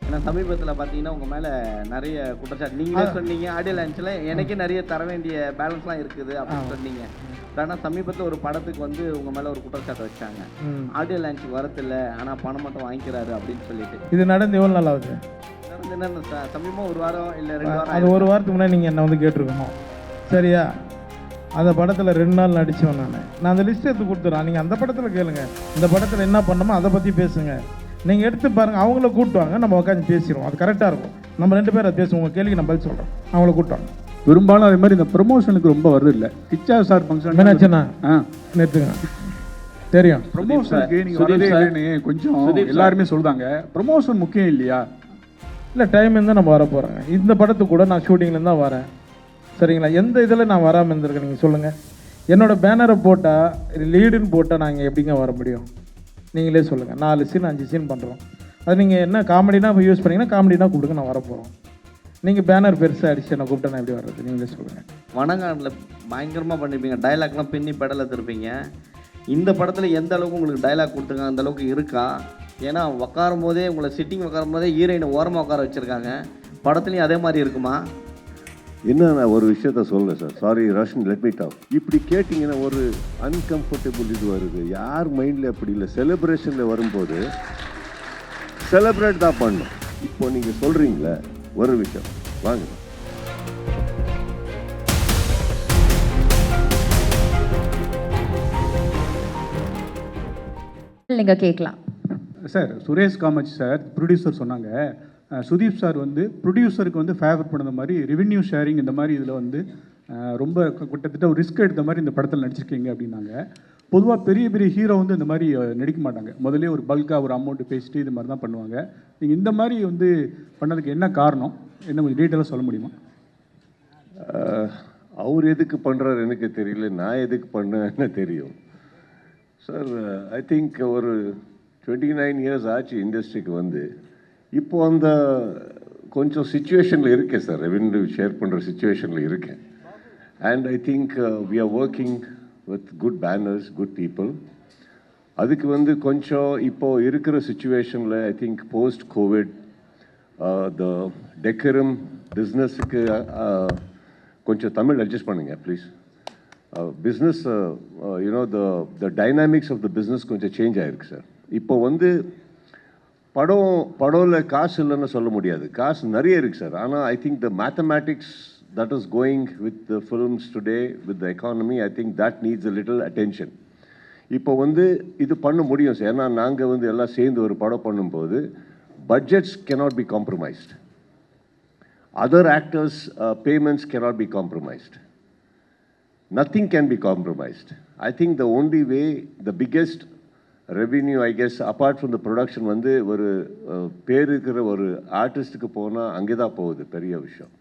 ஏன்னா சமீபத்தில் பார்த்தீங்கன்னா உங்கள் மேலே நிறைய குற்றச்சாட்டு நீங்களே சொன்னீங்க. ஆடியோ லான்ச்சில் எனக்கே நிறைய தர வேண்டிய பேலன்ஸ்லாம் இருக்குது அப்படின்னு சொன்னீங்க. ஆனால் சமீபத்தில் ஒரு படத்துக்கு வந்து உங்கள் மேலே ஒரு குற்றச்சாட்டு வச்சாங்க. ஆடியோ லான்ச்சுக்கு வரதில்லை, ஆனால் பணம் மட்டும் வாங்கிக்கிறாரு அப்படின்னு சொல்லிட்டு. இது நடந்து எவ்வளோ நாள் ஆகுது? நடந்து என்ன சமீபமாக ஒரு வாரம் இல்லை 2 வாரம். அது ஒரு வாரத்துக்கு முன்னாடி நீங்கள் என்னை வந்து கேட்டிருக்கணும். சரியா? அந்த படத்தில் 2 நாள் நடித்தவன் நான் அந்த லிஸ்ட் எடுத்து கொடுத்துறேன். நீங்கள் அந்த படத்தில் கேளுங்க, இந்த படத்தில் என்ன பண்ணணுமோ அதை பற்றி பேசுங்க. நீங்கள் எடுத்து பாருங்கள், அவங்கள கூட்டுவாங்க, நம்ம உட்காந்து பேசிடுவோம். அது கரெக்டாக இருக்கும். நம்ம 2 பேர் அதை பேசுவோம். உங்கள் கேள்விக்கு நான் பதில் சொல்கிறேன். அவங்கள கூட்டுவாங்க. பெரும்பாலும் அதே மாதிரி இந்த ப்ரொமோஷனுக்கு ரொம்ப வருது இல்லை. கிச்சா சார் ஃபங்க்ஷன் என்னாச்சுன்னா நிறுத்துங்க. தெரியும் ப்ரொமோஷனுக்கு நீங்கள் வரதே இல்லைன்னு கொஞ்சம் எல்லாருமே சொல்லுதாங்க. ப்ரொமோஷன் முக்கியம் இல்லையா? இல்லை, டைம் இருந்தால் நம்ம வர போகிறேங்க. இந்த படத்துக்கு கூட நான் ஷூட்டிங்லேருந்து தான் வரேன். சரிங்களா? எந்த இதில் நான் வராமல் இருந்திருக்கேன் நீங்கள் சொல்லுங்கள். என்னோடய பேனரை போட்டால் லீடுன்னு போட்டால் நாங்கள் எப்படிங்க வர முடியும்? நீங்களே சொல்லுங்கள். 4 சீன் 5 சீன் பண்ணுறோம். அது நீங்கள் என்ன காமெடினா யூஸ் பண்ணிங்கன்னா காமெடினா கூப்பிடுங்க, நான் வரப்போகிறோம். நீங்கள் பேனர் பெருசாக அடிச்சு என்னை கூப்பிட்டா நான் எப்படி வர்றது? நீங்களே சொல்லுங்கள். வணங்கானில் பயங்கரமாக பண்ணியிருப்பீங்க, டைலாக்லாம் பின்னி பெடலை திருப்பீங்க. இந்த படத்தில் எந்த அளவுக்கு உங்களுக்கு டைலாக் கொடுத்துருக்காங்க அந்த அளவுக்கு இருக்கா? ஏன்னா உட்காரும் போதே உங்களை சிட்டிங் உட்காரும் போதே ஹீரோயினை ஓரமாக உட்கார வச்சுருக்காங்க. படத்துலையும் அதே மாதிரி இருக்குமா? என்ன, நான் ஒரு விஷயத்த சொல்கிறேன் sir. Sorry Roshan, let me talk. இப்படி கேட்டிங்கன்னா ஒரு அன்கம்ஃபர்டபுள் இது வருது. யார் மைண்டில் அப்படி இல்லை. செலிப்ரேஷனில் வரும்போது செலிப்ரேட் தான் பண்ணணும். இப்போ நீங்கள் சொல்கிறீங்களே ஒரு விஷயம், வாங்க. நீங்கள் கேட்கலாம் sir. Suresh Kamath sir producer சொன்னாங்க, சுதீப் சார் வந்து ப்ரொடியூசருக்கு வந்து ஃபேவர் பண்ணது மாதிரி ரெவென்யூ ஷேரிங் இந்த மாதிரி இதில் வந்து ரொம்ப கிட்டத்தட்ட ஒரு ரிஸ்க் எடுத்த மாதிரி இந்த படத்தில் நடிச்சிருக்கீங்க அப்படின்னாங்க. பொதுவாக பெரிய பெரிய ஹீரோ வந்து இந்த மாதிரி நடிக்க மாட்டாங்க. முதல்ல ஒரு பல்காக ஒரு அமௌண்ட்டு பேசிட்டு இது மாதிரி தான் பண்ணுவாங்க. நீங்கள் இந்த மாதிரி வந்து பண்ணதுக்கு என்ன காரணம்? என்ன கொஞ்சம் டீட்டெயிலாக சொல்ல முடியுமா? அவர் எதுக்கு பண்ணுறாரு எனக்கு தெரியல, நான் எதுக்கு பண்ணேன்னு தெரியும் சார். ஐ திங்க் ஒரு 29 இயர்ஸ் ஆச்சு இண்டஸ்ட்ரிக்கு வந்து. இப்போ அந்த கொஞ்சம் சுச்சுவேஷனில் இருக்கேன் சார், ரெவென்யூ ஷேர் பண்ணுற சுச்சுவேஷனில் இருக்கேன். And I think we are working with good banners, good people. அதுக்கு வந்து கொஞ்சம் இப்போது இருக்கிற சுச்சுவேஷனில் I think post covid the டெக்கரம் பிஸ்னஸுக்கு கொஞ்சம் தமிழ் அட்ஜஸ்ட் பண்ணுங்க please. Business you know the dynamics of the business கொஞ்சம் சேஞ்ச் ஆகிருக்கு சார். இப்போ வந்து படம்ல காசு இல்லைன்னு சொல்ல முடியாது, காசு நிறைய இருக்குது சார். ஆனால் I think the mathematics that is going with the films today, with the economy, I think that needs a little attention. இப்போ வந்து இது பண்ண முடியும் சார். ஏன்னா நாங்கள் வந்து எல்லாம் சேர்ந்து ஒரு படம் பண்ணும்போது budgets cannot be compromised. Other actors' payments cannot be compromised. Nothing can be compromised. I think the only way, the biggest revenue, I guess, apart from the production, வந்து ஒரு பேர் இருக்கிற ஒரு ஆர்டிஸ்ட்டுக்கு போனால் அங்கே தான் போகுது பெரிய விஷயம்,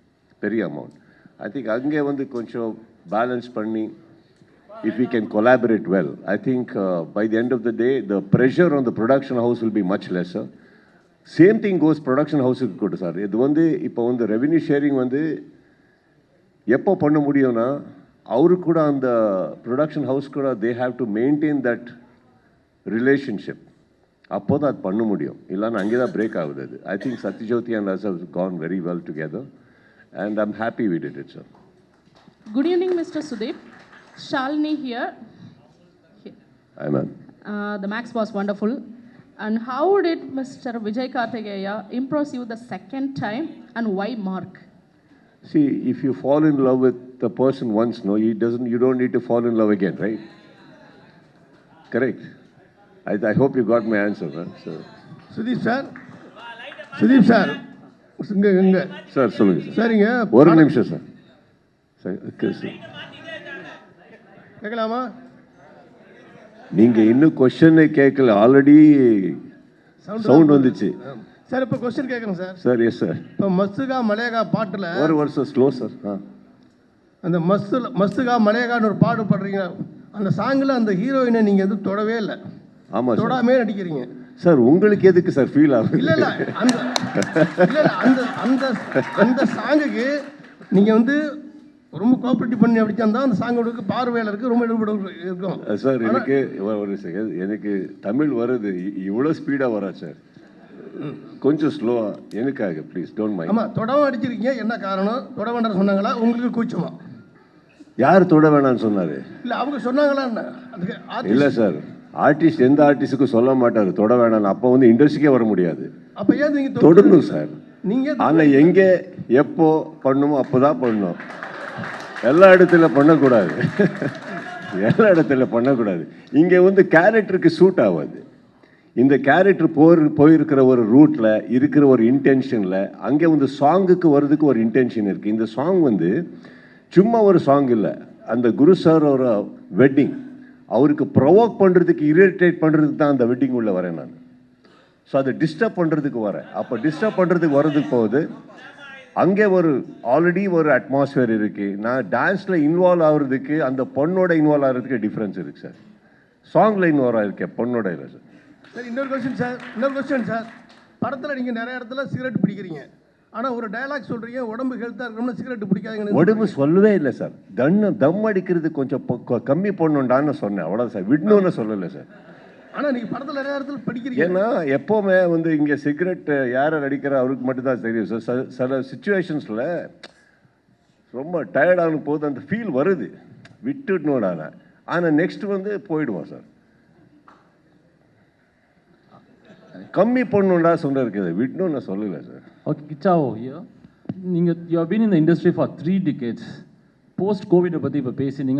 பெரிய அமௌண்ட். ஐ திங்க் அங்கே வந்து கொஞ்சம் பேலன்ஸ் பண்ணி if we can collaborate well, I think by the end of the day the pressure on the production house will be much lesser. Same thing goes production house க்கு கூட sir. இது வந்து இப்போ வந்து ரெவென்யூ ஷேரிங் வந்து எப்போ பண்ண முடியும்னா அவரு கூட அந்த ப்ரொடக்ஷன் ஹவுஸ் கூட they have to maintain that relationship. அப்போ தான் அது பண்ண முடியும், இல்லைன்னா அங்கே தான் பிரேக் ஆகுது அது. I think Sathyajothi and us have gone very well together and I'm happy we did it, sir. Good evening, Mr. Sudeep. Shalini here. Hi, ma'am. The Max was wonderful. And how did Mr. Vijay Karthikeya impress you the second time, and why Mark? See, if you fall in love with the person once, no, you don't need to fall in love again, right? Correct. I hope you got my answer, man. So, Sudeep sir இங்கே sir சொல்லுங்க sir. சரிங்க, ஒரு நிமிஷம் sir. கேட்கலாமா? நீங்க இன்னும் கொஸ்டினை கேட்கல, ஆல்ரெடி சவுண்ட் வந்துச்சு சார். இப்போ கொஸ்டின் கேட்குறேன் சார். Sir yes sir. இப்போ மஸ்துகா மலேகா பாட்டில் ஒரு வருஷம் ஸ்லோ சார். அந்த மஸ்துகா மலேகான்னு ஒரு பாட்டு பாடுறீங்க, அந்த சாங்கில் அந்த ஹீரோயினை நீங்கள் எதுவும் தொடவே இல்லை. ஆமாம், தொடாமே நடிக்கிறீங்க சார். உங்களுக்கு எதுக்கு சார் ஃபீல் ஆகுது? இல்லை அந்த சாங்குக்கு நீங்கள் வந்து ரொம்ப கோஆப்ரேட்டிவ் பண்ணி அப்படிச்சா தான் அந்த சாங்கோட பார்வையாளருக்கு ரொம்ப இருக்கும் சார். எனக்கு தமிழ் வருது, இவ்வளோ ஸ்பீடாக வரா சார்? கொஞ்சம் ஸ்லோவா எனக்காக ப்ளீஸ் டோன்ட் மைண்ட். ஆமாம், தொடவும் அடிச்சிருக்கீங்க, என்ன காரணம்? தொட வேண்டாம்னு சொன்னாங்களா, உங்களுக்கு கூச்சமா? யார் தொட வேணாம்னு சொன்னாரு? இல்லை, அவங்க சொன்னாங்களா என்ன? அதுக்கு இல்லை சார், ஆர்டிஸ்ட் எந்த ஆர்டிஸ்ட்டுக்கும் சொல்ல மாட்டார் தொட வேணாம்னு. அப்போ வந்து இண்டஸ்ட்ரிக்கே வர முடியாது. அப்போ ஏன் நீங்கள் தொடணும் சார். நீங்கள் ஆனால் எங்கே எப்போ பண்ணணுமோ அப்போ தான் பண்ணணும். எல்லா இடத்துல பண்ணக்கூடாது. எல்லா இடத்துல பண்ணக்கூடாது. இங்கே வந்து கேரக்டருக்கு சூட் ஆகாது. இந்த கேரக்டர் போயிருக்கிற ஒரு ரூட்டில் இருக்கிற ஒரு இன்டென்ஷனில் அங்கே வந்து சாங்குக்கு வர்றதுக்கு ஒரு இன்டென்ஷன் இருக்குது. இந்த சாங் வந்து சும்மா ஒரு சாங் இல்லை. அந்த குரு சார் ஒரு வெட்டிங், அவருக்கு ப்ரொவோக் பண்ணுறதுக்கு, இரிட்டேட் பண்ணுறதுக்கு தான் அந்த வெட்டிங் உள்ள வரேன் நான். ஸோ அதை டிஸ்டர்ப் பண்ணுறதுக்கு வரேன். அப்போ டிஸ்டர்ப் பண்ணுறதுக்கு வர்றதுக்கு போகுது அங்கே ஒரு ஆல்ரெடி ஒரு அட்மாஸ்பியர் இருக்குது. நான் டான்ஸில் இன்வால்வ் ஆகிறதுக்கு அந்த பொண்ணோட இன்வால்வ் ஆகிறதுக்கு டிஃப்ரென்ஸ் இருக்குது சார். சாங்கில் இன்வால்வ் ஆகிருக்கேன், பொண்ணோட இல்லை சார். சார், இன்னொரு கொஸ்டின் சார். படத்தில் நீங்கள் நிறைய இடத்துல சிகரெட் பிடிக்கிறீங்க, ஆனால் ஒரு டயலாக் சொல்கிறீங்க, உடம்பு ஹெல்த்தாக இருக்கணும்னு சிகரெட் பிடிக்காதுங்க. உடம்பு சொல்லவே இல்லை சார். தம் அடிக்கிறது கொஞ்சம் கம்மி பண்ணணுண்டான்னு சொன்னேன், அவ்வளோ சார். விடணும்னு சொல்லலை சார். ஆனால் நீங்கள் படத்தில் நிறைய இடத்துல படிக்கிறீங்க. ஏன்னா எப்போவுமே வந்து இங்கே சிகரெட் யாரை அடிக்கிற அவருக்கு மட்டும்தான் தெரியும் சார். சில சுச்சுவேஷன்ஸில் ரொம்ப டயர்டான போது அந்த ஃபீல் வருது, விட்டுடணும்டான. ஆனால் நெக்ஸ்ட் வந்து போயிடுவோம் சார். கம்மி பண்ணணும்டா சொல்ல இருக்குது, விடணும்னு சொல்லலை sir. Okay, Kichao here. You have been in the industry for 3 decades. Post-COVID,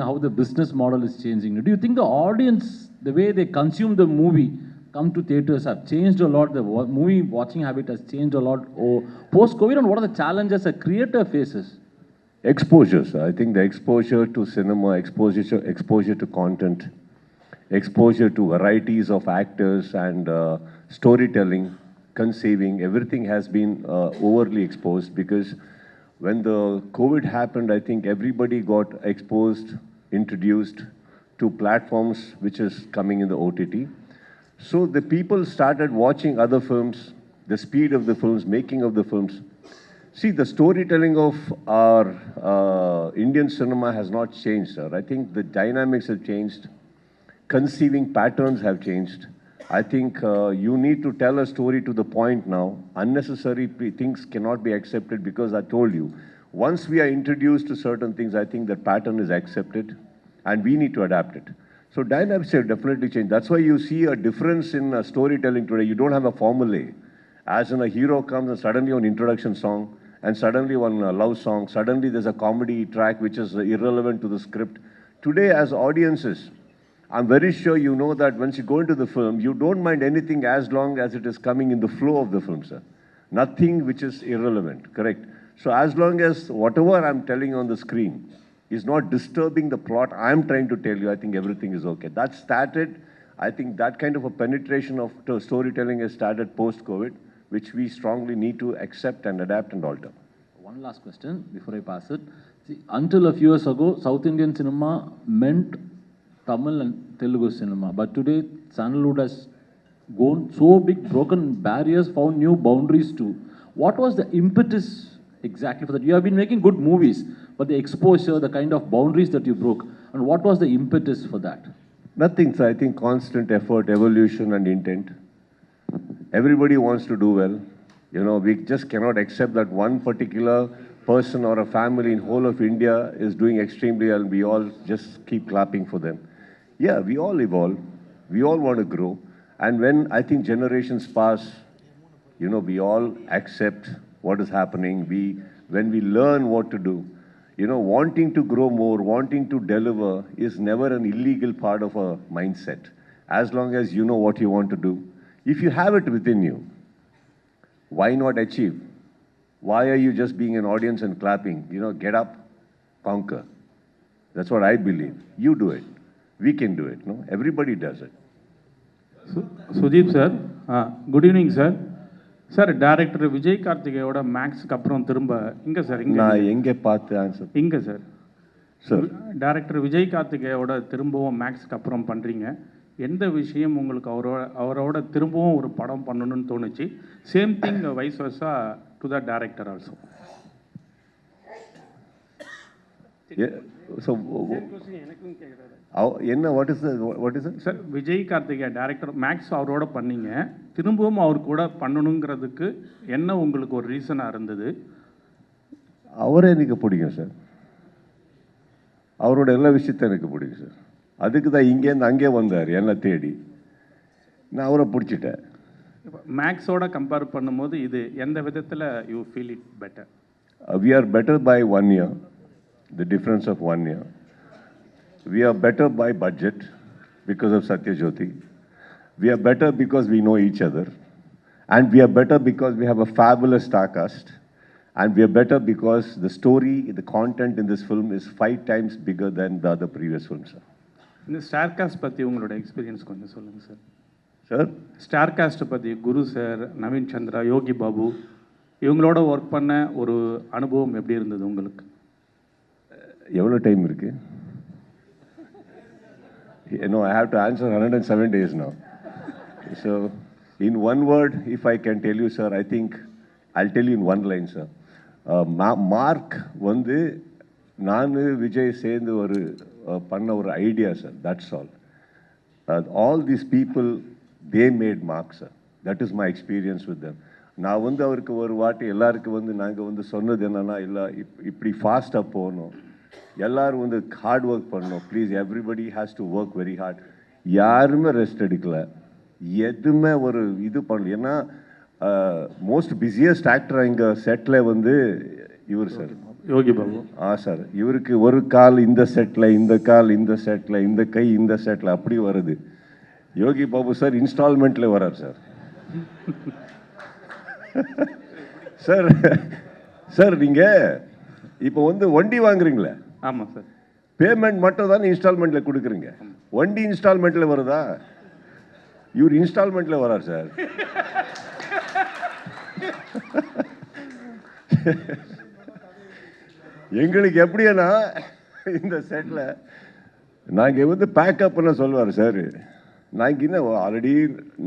how the business model is changing. Do you think the audience, the way they consume the movie, come to theaters, have changed a lot? The movie watching habit has changed a lot. Post-COVID, and what are the challenges a creator faces? Exposure, sir. I think the exposure to cinema, exposure to content, exposure to varieties of actors and storytelling, conceiving, everything has been overly exposed, because when the COVID happened, I think everybody got exposed, introduced to platforms which is coming in the OTT. So the people started watching other films, the speed of the films, making of the films. See, the storytelling of our Indian cinema has not changed, sir. I think the dynamics have changed. Conceiving patterns have changed. I think you need to tell a story to the point now. Unnecessary things cannot be accepted, because I told you, once we are introduced to certain things, I think that pattern is accepted and we need to adapt it. So dynamics have definitely changed. That's why you see a difference in storytelling today. You don't have a formula. As in a hero comes and suddenly one introduction song, and suddenly one love song, suddenly there's a comedy track which is irrelevant to the script. Today, as audiences, I'm very sure you know that once you go into the film, you don't mind anything as long as it is coming in the flow of the film, sir. Nothing which is irrelevant, correct? So as long as whatever I'm telling on the screen is not disturbing the plot I'm trying to tell you, I think everything is okay. That started, I think that kind of a penetration of storytelling has started post-COVID, which we strongly need to accept and adapt and alter. One last question before I pass it. See, until a few years ago, South Indian cinema meant Tamil and Telugu cinema. But today, Sandalwood has gone so big, broken barriers, found new boundaries too. What was the impetus exactly for that? You have been making good movies, but the exposure, the kind of boundaries that you broke, and what was the impetus for that? Nothing, sir. I think constant effort, evolution and intent. Everybody wants to do well. You know, we just cannot accept that one particular person or a family in whole of India is doing extremely well. We all just keep clapping for them. Yeah, we all evolve. We all want to grow. And when I think generations pass, you know, we all accept what is happening. When we learn what to do, you know, wanting to grow more, wanting to deliver is never an illegal part of a mindset. As long as you know what you want to do. If you have it within you, why not achieve? Why are you just being an audience and clapping? You know, get up, conquer. That's what I believe. You do it. We can do it. No, everybody does it. Sudeep sir, good evening sir. Sir, director Vijay கார்த்திகேயோட மேக்ஸ்க்கு அப்புறம் திரும்ப இங்கே sir, நான் எங்கே பார்த்து answer இங்கே sir. Sir, director Vijay கார்த்திகேயோட திரும்பவும் மேக்ஸ்க்கு அப்புறம் பண்ணுறீங்க. எந்த விஷயம் உங்களுக்கு அவரோட திரும்பவும் ஒரு படம் பண்ணணும்னு தோணுச்சு? Same thing vice versa to the director also. என்ன what is sir, Vijay Karthikeya director Max அவரோட பண்ணீங்க, திரும்பவும் அவர் கூட பண்ணணுங்கிறதுக்கு என்ன உங்களுக்கு ஒரு ரீசனாக இருந்தது? அவரே எனக்கு பிடிக்கும் சார். அவரோட எல்லா விஷயத்தையும் எனக்கு பிடிக்கும் சார். அதுக்கு தான் இங்கேருந்து அங்கே வந்தார் என்னை தேடி. நான் அவரை பிடிச்சிட்டேன். மேக்ஸோட கம்பேர் பண்ணும்போது இது எந்த விதத்தில் you feel it better? We are better by 1 year, the difference of 1 year. We are better by budget because of Satyajyoti. We are better because we know each other. And we are better because we have a fabulous star cast. And we are better because the story, the content in this film is 5 times bigger than the other previous films, sir. இந்த star cast பற்றி உங்களோட experience கொஞ்சம் சொல்லுங்கள் sir. Sir, star காஸ்ட்டை பற்றி குரு sir, Naveen Chandra, Yogi Babu இவங்களோட work பண்ண ஒரு அனுபவம் எப்படி இருந்தது உங்களுக்கு? எவ்வளோ டைம் இருக்கு? No, I have to answer 107 days now. So, in one word, if I can tell you, sir, I think I'll tell you in one line, sir. Mark வந்து நான் விஜய் சேர்ந்து ஒரு பண்ண ஒரு idea sir. That's all. All these people, they made Mark, sir. That is my experience with them. நான் வந்து அவருக்கு ஒரு வாட்டி எல்லாருக்கும் வந்து நாங்கள் வந்து சொன்னது என்னன்னா, இல்லை இப்படி ஃபாஸ்ட்டாக போகணும், எல்லோரும் வந்து ஹார்ட் ஒர்க் பண்ணணும், please everybody has to work very hard. யாருமே ரெஸ்ட் எடுக்கலை, எதுவுமே ஒரு இது பண்ணல. ஏன்னா மோஸ்ட் பிஸியஸ்ட் ஆக்டர் இங்கே செட்டில் வந்து இவர் சார், யோகி பாபு. சார், இவருக்கு ஒரு கால் இந்த செட்டில், இந்த கால் இந்த செட்டில், இந்த கை இந்த செட்டில் அப்படி வருது. யோகி பாபு சார் இன்ஸ்டால்மெண்ட்டில் வரார் சார். சார் சார் நீங்கள் இப்போ வந்து வண்டி வாங்குறீங்களே? ஆமாம் சார். பேமெண்ட் மட்டும் தான் இன்ஸ்டால்மெண்ட்டில் கொடுக்குறீங்க, வண்டி இன்ஸ்டால்மெண்ட்டில் வருதா? இவர் இன்ஸ்டால்மெண்ட்டில் வரார் சார். எங்களுக்கு எப்படின்னா இந்த செட்டில் நாங்கள் வந்து பேக்கப் பண்ண சொல்லுவார் சார். நாங்கள் இன்னும் ஆல்ரெடி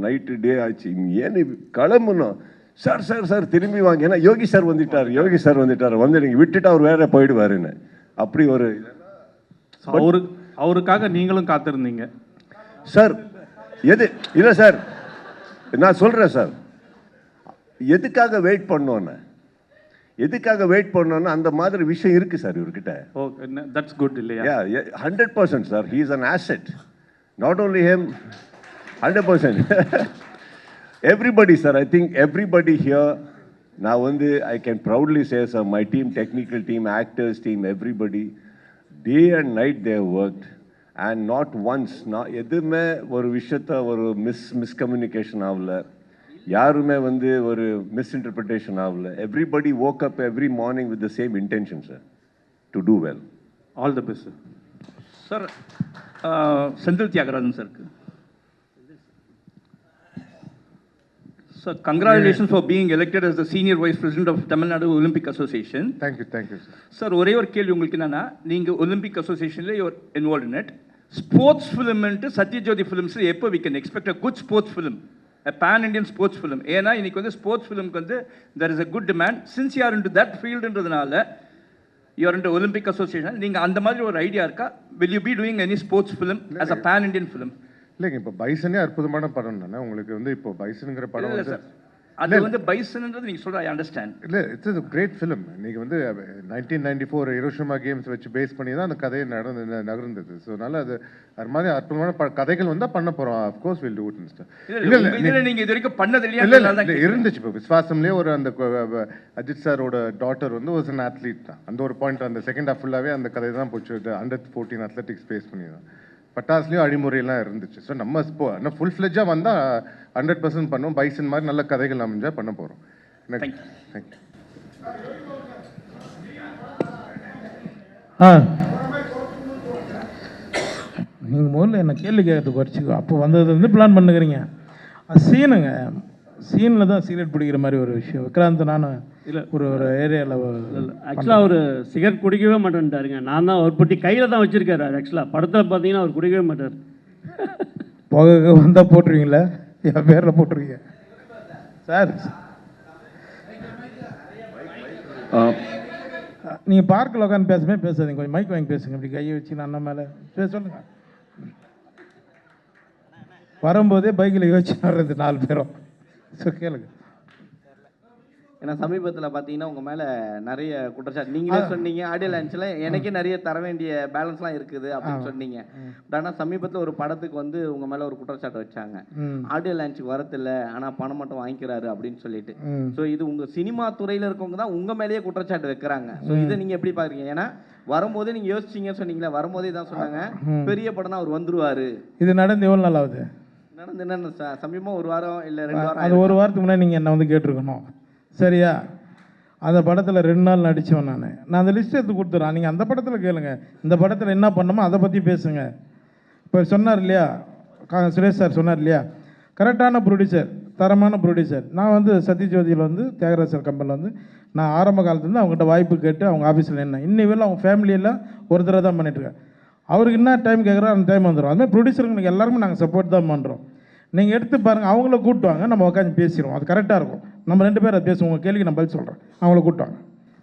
நைட்டு டே ஆச்சு, ஏன்னு கிளம்பணும் சார். சார் சார் திரும்பி வாங்க, ஏன்னா யோகி சார் வந்துட்டார், யோகி சார் வந்துட்டார், வந்து நீங்கள் விட்டுட்டு அவர் வேற போயிடுவாருன்னு அப்படி ஒரு அவருக்காக நீங்களும் காத்திருந்தீங்க சார். எது இல்லை சார், நான் சொல்கிறேன் சார், எதுக்காக வெயிட் பண்ணோன்னு, எதுக்காக வெயிட் பண்ணோன்னு அந்த மாதிரி விஷயம் இருக்குது சார் இவர்கிட்ட. ஓ, தட்ஸ் குட் இல்லையா? 100% sir. He is an asset. Not only him, 100%. Everybody, sir, I think everybody here, now I can proudly say, sir, my team, technical team, actors team, everybody, day and night they have worked, and not once, எதுவுமே ஒரு விஷயத்தை ஒரு miscommunication ஆகல, யாருமே ஒரு misinterpretation ஆகல. Everybody woke up every morning with the same intention, sir, to do well. All the best, sir. Sir, Senthil Tyagarajan sir. Sir, congratulations for being elected as the Senior Vice President of Tamil Nadu Olympic Association. Thank you, sir. Sir, ஒரே ஒரு கேள்வி உங்களுக்கு என்னன்னா, நீங்க Olympic அசோசியேஷன்ல you are involve in it. Sports film Sathyajyothi films எப்போ we can expect a good sports film, a pan Indian sports film? ஏன்னா இன்னைக்கு sports ஃபிலிம்க்கு there is a good demand. Since you are into that field ன்றதுனால you are into Olympic Association, நீங்க அந்த மாதிரி ஒரு idea இருக்கா? Will you be doing any sports film as a pan Indian film? இல்லைங்க, இப்போ பைசனே அற்புதமான படம் தானே உங்களுக்கு இப்போ பைசனுங்கிற படம் இல்லை சார், அது பைசன்ன்றது நீங்கள் சொல்கிற ஐ அண்டர்ஸ்டாண்ட். இல்லை, இட்ஸ் a great film. நீங்கள் 1994 ஹிரோஷிமா கேம்ஸ் வச்சு பேஸ் பண்ணி தான் அந்த கதையை நகர்ந்தது. ஸோ அதனால அது மாதிரி அற்புதமான கதைகள் வந்தால் பண்ண போகிறோம். Of course will do it in star. இல்லை நீங்கள் இது வரைக்கும் பண்ணது இல்லையா? இல்லை இருந்துச்சு. இப்போ விஸ்வாசம்லேயே ஒரு அந்த அஜித் சாரோட டாட்டர் வாஸ் அன் அத்லீட் தான். அந்த ஒரு பாயிண்ட் அந்த செகண்ட் ஹாஃப் ஃபுல்லாகவே அந்த கதை தான் போச்சு. அண்டர் 14 அத்லெட்டிக்ஸ் பேஸ் பண்ணி தான். பட்டாசுலேயும் அழிமுறையெல்லாம் இருந்துச்சு. ஸோ நம்ம ஆனால் ஃபுல் ஃப்ளெஜ்ஜாக வந்தால் 100% பண்ணுவோம். பைசன் மாதிரி நல்ல கதைகள் அமைஞ்சால் பண்ண போகிறோம். தேங்க்யூ. நீங்கள் முதல்ல என்ன கேள்வி கேட்கறது குறைச்சிக்கோ. அப்போ வந்தது பிளான் பண்ணுக்கிறீங்க. சீனுங்க, சீனில் தான் சிகரெட் பிடிக்கிற மாதிரி ஒரு விஷயம். விக்ராந்த் நானும் இல்லை ஒரு ஏரியாவில் ஆக்சுவலாக அவர் சிகரெட் குடிக்கவே மாட்டேன்ட்டாருங்க. நான் தான் அவர் பொட்டி கையில் தான் வச்சுருக்காரு. ஆக்சுவலாக படத்தில் பார்த்தீங்கன்னா அவர் குடிக்கவே மாட்டார். புகை வந்தால் போட்டுருவீங்களா? என் பேரில் போட்டுருவீங்க சார். நீங்கள் பார்க்கில் உட்காந்து பேசாதீங்க, கொஞ்சம் மைக் வாங்கி பேசுங்க. இப்படி கையை வச்சு நான் மேலே சொல்லுங்கள். வரும்போதே பைக்கில் யோசிச்சு வர்றது 4 பேரும். ஸோ கேளுங்க. ஏன்னா சமீபத்தில் பார்த்தீங்கன்னா உங்கள் மேலே நிறைய குற்றச்சாட்டு நீங்களே சொன்னீங்க. ஆடியோ லான்ச்சில் எனக்கே நிறைய தர வேண்டிய பேலன்ஸ்லாம் இருக்குது அப்படின்னு சொன்னீங்க. பட் ஆனால் சமீபத்தில் ஒரு படத்துக்கு வந்து உங்கள் மேலே ஒரு குற்றச்சாட்டு வச்சாங்க. ஆடியோ லான்ச்சுக்கு வரதில்லை, ஆனால் பணம் மட்டும் வாங்கிக்கிறாரு அப்படின்னு சொல்லிட்டு. ஸோ இது உங்கள் சினிமா துறையில் இருக்கவங்க தான் உங்கள் மேலேயே குற்றச்சாட்டு வைக்கிறாங்க. ஸோ இதை நீங்கள் எப்படி பார்க்குறீங்க? ஏன்னா வரும்போதே நீங்கள் யோசிச்சிங்கன்னு சொன்னீங்களா, வரும்போதே தான் சொன்னாங்க பெரிய படம் தான் அவர் வந்துருவார். இது நடந்து எவ்வளோ நாள் ஆகுது? நடந்து என்ன சமீபமாக 1 வாரம் இல்லை 2 வாரம். அது 1 வாரத்துக்கு முன்னாடி நீங்கள் என்ன வந்து கேட்டிருக்கணும். சரியா? அந்த படத்தில் 2 நாள் நடித்தவன் நான் அந்த லிஸ்ட் எடுத்து கொடுத்துட்றேன். நீங்கள் அந்த படத்தில் கேளுங்க, இந்த படத்தில் என்ன பண்ணணுமோ அதை பற்றி பேசுங்க. இப்போ சொன்னார் இல்லையா, சுரேஷ் சார் சொன்னார் இல்லையா, கரெக்டான ப்ரொடியூசர், தரமான ப்ரொடியூசர். நான் வந்து சத்யஜோதியில் வந்து தியாகராஜர் கம்பெனியில் வந்து நான் ஆரம்ப காலத்துலேருந்து அவங்ககிட்ட வாய்ப்பு கேட்டு அவங்க ஆஃபீஸில் என்ன இன்னைக்கு அவங்க ஃபேமிலியெல்லாம் ஒரு தடவை தான் பண்ணிட்டுருக்கேன். அவருக்கு என்ன டைம் கேட்குறோ அந்த டைம் வந்துடும். அதுமாதிரி ப்ரொடியூசருக்கு எல்லாருமே நாங்கள் சப்போர்ட் தான் பண்ணுறோம். நீங்கள் எடுத்து பாருங்கள், அவங்கள கூப்பிட்டுவாங்க, நம்ம உட்காந்து பேசிடுவோம். அது கரெக்டாக இருக்கும். நம்ம 2 பேரும் அதை பேசுவோம். உங்கள் கேள்விக்கு நான் பதில் சொல்கிறேன். அவங்கள கூப்பிட்டுவாங்க.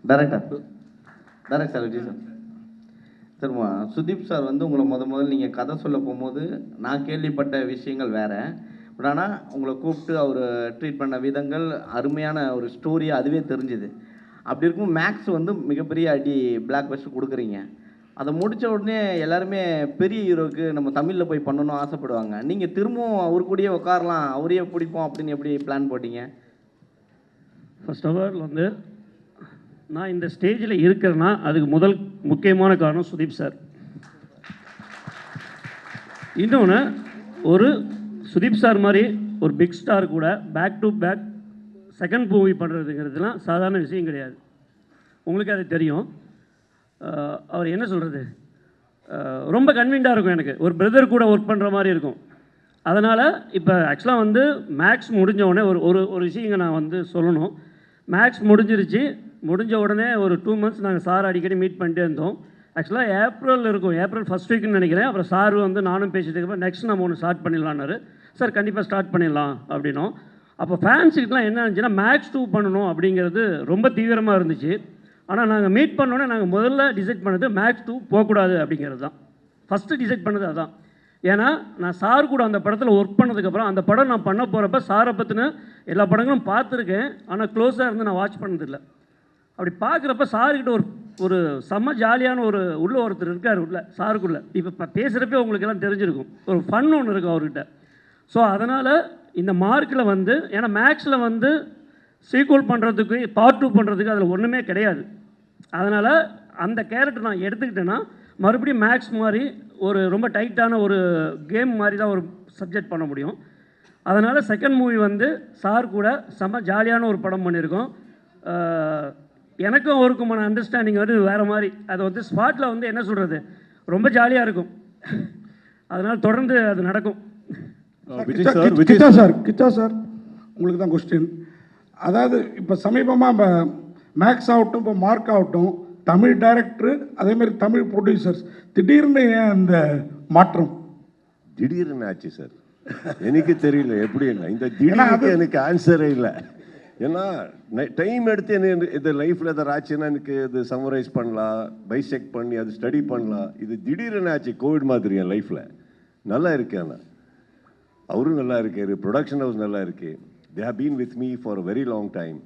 Director sir Vijay sir. சரிம்மா, சுதீப் சார் வந்து உங்களை முதல்ல நீங்கள் கதை சொல்ல போகும்போது நான் கேள்விப்பட்ட விஷயங்கள் வேறு. பட் ஆனால் உங்களை கூப்பிட்டு அவர் ட்ரீட் பண்ண விதங்கள் அருமையான ஒரு ஸ்டோரி அதுவே தெரிஞ்சுது. அப்படி இருக்கும் மேக்ஸ் வந்து மிகப்பெரிய அடி பிளாக் பஸ்டர் கொடுக்குறீங்க. அதை முடித்த உடனே எல்லாருமே பெரிய ஹீரோக்கு நம்ம தமிழில் போய் பண்ணணும்னு ஆசைப்படுவாங்க. நீங்கள் திரும்பவும் அவர் கூடயே உட்காரலாம், அவரையே பிடிப்போம் அப்படின்னு எப்படி பிளான் போட்டீங்க? ஃபர்ஸ்ட் ஆஃப் ஆல் வந்து நான் இந்த ஸ்டேஜில் இருக்கிறேன்னா அதுக்கு முதல் முக்கியமான காரணம் சுதீப் சார். இன்னொன்று, ஒரு சுதீப் சார் மாதிரி ஒரு பிக் ஸ்டார் கூட back to back second movie பண்ணுறதுங்கிறதுலாம் சாதாரண விஷயம் கிடையாது. உங்களுக்கு அது தெரியும். அவர் என்ன சொல்கிறது, ரொம்ப கன்வீன்டாக இருக்கும். எனக்கு ஒரு பிரதர் கூட ஒர்க் பண்ணுற மாதிரி இருக்கும். அதனால் இப்போ ஆக்சுவலாக வந்து மேக்ஸ் முடிஞ்ச உடனே ஒரு விஷயம் நான் வந்து சொல்லணும். மேக்ஸ் முடிஞ்சிருச்சு. முடிஞ்ச உடனே ஒரு 2 months நாங்கள் சார் அடிக்கடி மீட் பண்ணிட்டே இருந்தோம். ஆக்சுவலாக ஏப்ரல் இருக்கும், ஏப்ரல் ஃபர்ஸ்ட் வீக்னு நினைக்கிறேன். அப்புறம் சார் வந்து நானும் பேசிட்டு இருக்கப்போ நெக்ஸ்ட் நம்ம ஒன்று ஸ்டார்ட் பண்ணிடலான்னாரு. சார் கண்டிப்பாக ஸ்டார்ட் பண்ணிடலாம் அப்படின்னோம். அப்போ ஃபேன்ஸுக்கிட்டலாம் என்ன இருந்துச்சுன்னா மேக்ஸ் 2 பண்ணணும் அப்படிங்கிறது ரொம்ப தீவிரமாக இருந்துச்சு. ஆனால் நாங்கள் மீட் பண்ணோன்னே நாங்கள் முதல்ல டிசைட் பண்ணது மேக்ஸ் 2 போகக்கூடாது அப்படிங்கிறது தான். ஃபஸ்ட்டு டிசைட் பண்ணது அதுதான். ஏன்னா நான் சார் கூட அந்த படத்தில் ஒர்க் பண்ணதுக்கப்புறம் அந்த படம் நான் பண்ண போகிறப்ப சாரை பற்றின எல்லா படங்களும் பார்த்துருக்கேன். ஆனால் க்ளோஸாக இருந்து நான் வாட்ச் பண்ணதில்லை. அப்படி பார்க்குறப்ப சாருக்கிட்ட ஒரு செம்ம ஜாலியான உள்ள ஒருத்தர் இருக்கார் உள்ள சாருக்குள்ளே. இப்போ பேசுகிறப்பே உங்களுக்கு எல்லாம் தெரிஞ்சிருக்கும். ஒரு ஃபன் ஒன்று இருக்கும் அவர்கிட்ட. ஸோ அதனால் இந்த மார்க்கில் வந்து ஏன்னா மேக்ஸில் வந்து சீக்வல் பண்ணுறதுக்கு பார்ட் 2 பண்ணுறதுக்கு அதில் ஒன்றுமே கிடையாது. அதனால் அந்த கேரக்டர் நான் எடுத்துக்கிட்டேன்னா மறுபடியும் மேக்ஸ் மாதிரி ஒரு ரொம்ப டைட்டான ஒரு கேம் மாதிரி தான் ஒரு சப்ஜெக்ட் பண்ண முடியும். அதனால் செகண்ட் மூவி வந்து சார் கூட செம்ம ஜாலியான ஒரு படம் பண்ணியிருக்கோம். எனக்கும் அவருக்குமான அண்டர்ஸ்டாண்டிங் வந்து வேறு மாதிரி. அது வந்து ஸ்பாட்டில் வந்து என்ன சொல்கிறது ரொம்ப ஜாலியாக இருக்கும். அதனால் தொடர்ந்து அது நடக்கும். கிச்சா சார் உங்களுக்கு தான் கொஸ்டின். அதாவது இப்போ சமீபமாக மேக்ஸ் ஆகட்டும், இப்போ மார்க் ஆகட்டும், தமிழ் டைரக்டரு அதேமாதிரி தமிழ் ப்ரொடியூசர்ஸ் திடீர்னு ஏன் அந்த மாற்றம்? திடீர்னு ஆச்சு சார், எனக்கு தெரியல எப்படி இல்லை. இந்த திடீர்னு எனக்கு ஆன்சரே இல்லை. ஏன்னா டைம் எடுத்து என்ன இது லைஃப்பில் எதாவது ஆச்சுன்னா எனக்கு இது சம்மரைஸ் பண்ணலாம், பைசெக் பண்ணி அது ஸ்டடி பண்ணலாம். இது திடீர்னு ஆச்சு கோவிட் மாதிரி என் லைஃப்பில். நல்லா இருக்கு, ஆனால் அவரும் நல்லா இருக்காரு, ப்ரொடக்ஷன் ஹவுஸ் நல்லா இருக்கு. They have been with me for a very long time.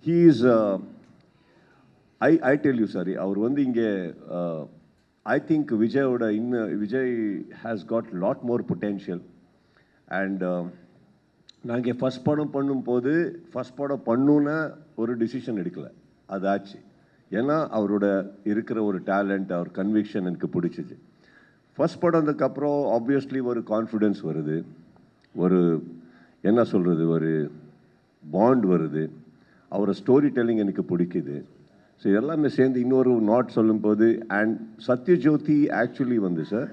He is, I tell you, sorry, அவர் வந்து இங்கே I think Vijay has got lot more potential. And நாங்கள் ஃபஸ்ட் படம் பண்ணும்போது ஃபஸ்ட் படம் பண்ணுன்னா ஒரு டிசிஷன் எடுக்கலை, அது ஆச்சு. ஏன்னா அவரோட இருக்கிற ஒரு டேலண்ட், அவர் கன்விக்ஷன் எனக்கு பிடிச்சிச்சு. ஃபஸ்ட் படத்துக்கப்புறம் ஆப்வியஸ்லி ஒரு கான்ஃபிடென்ஸ் வருது, ஒரு என்ன சொல்கிறது, ஒரு பாண்ட் வருது, அவரோட ஸ்டோரி டெல்லிங் எனக்கு பிடிக்குது. ஸோ எல்லாமே சேர்ந்து இன்னொரு நாட் சொல்லும்போது அண்ட் சத்யஜோதி ஆக்சுவலி வந்து sir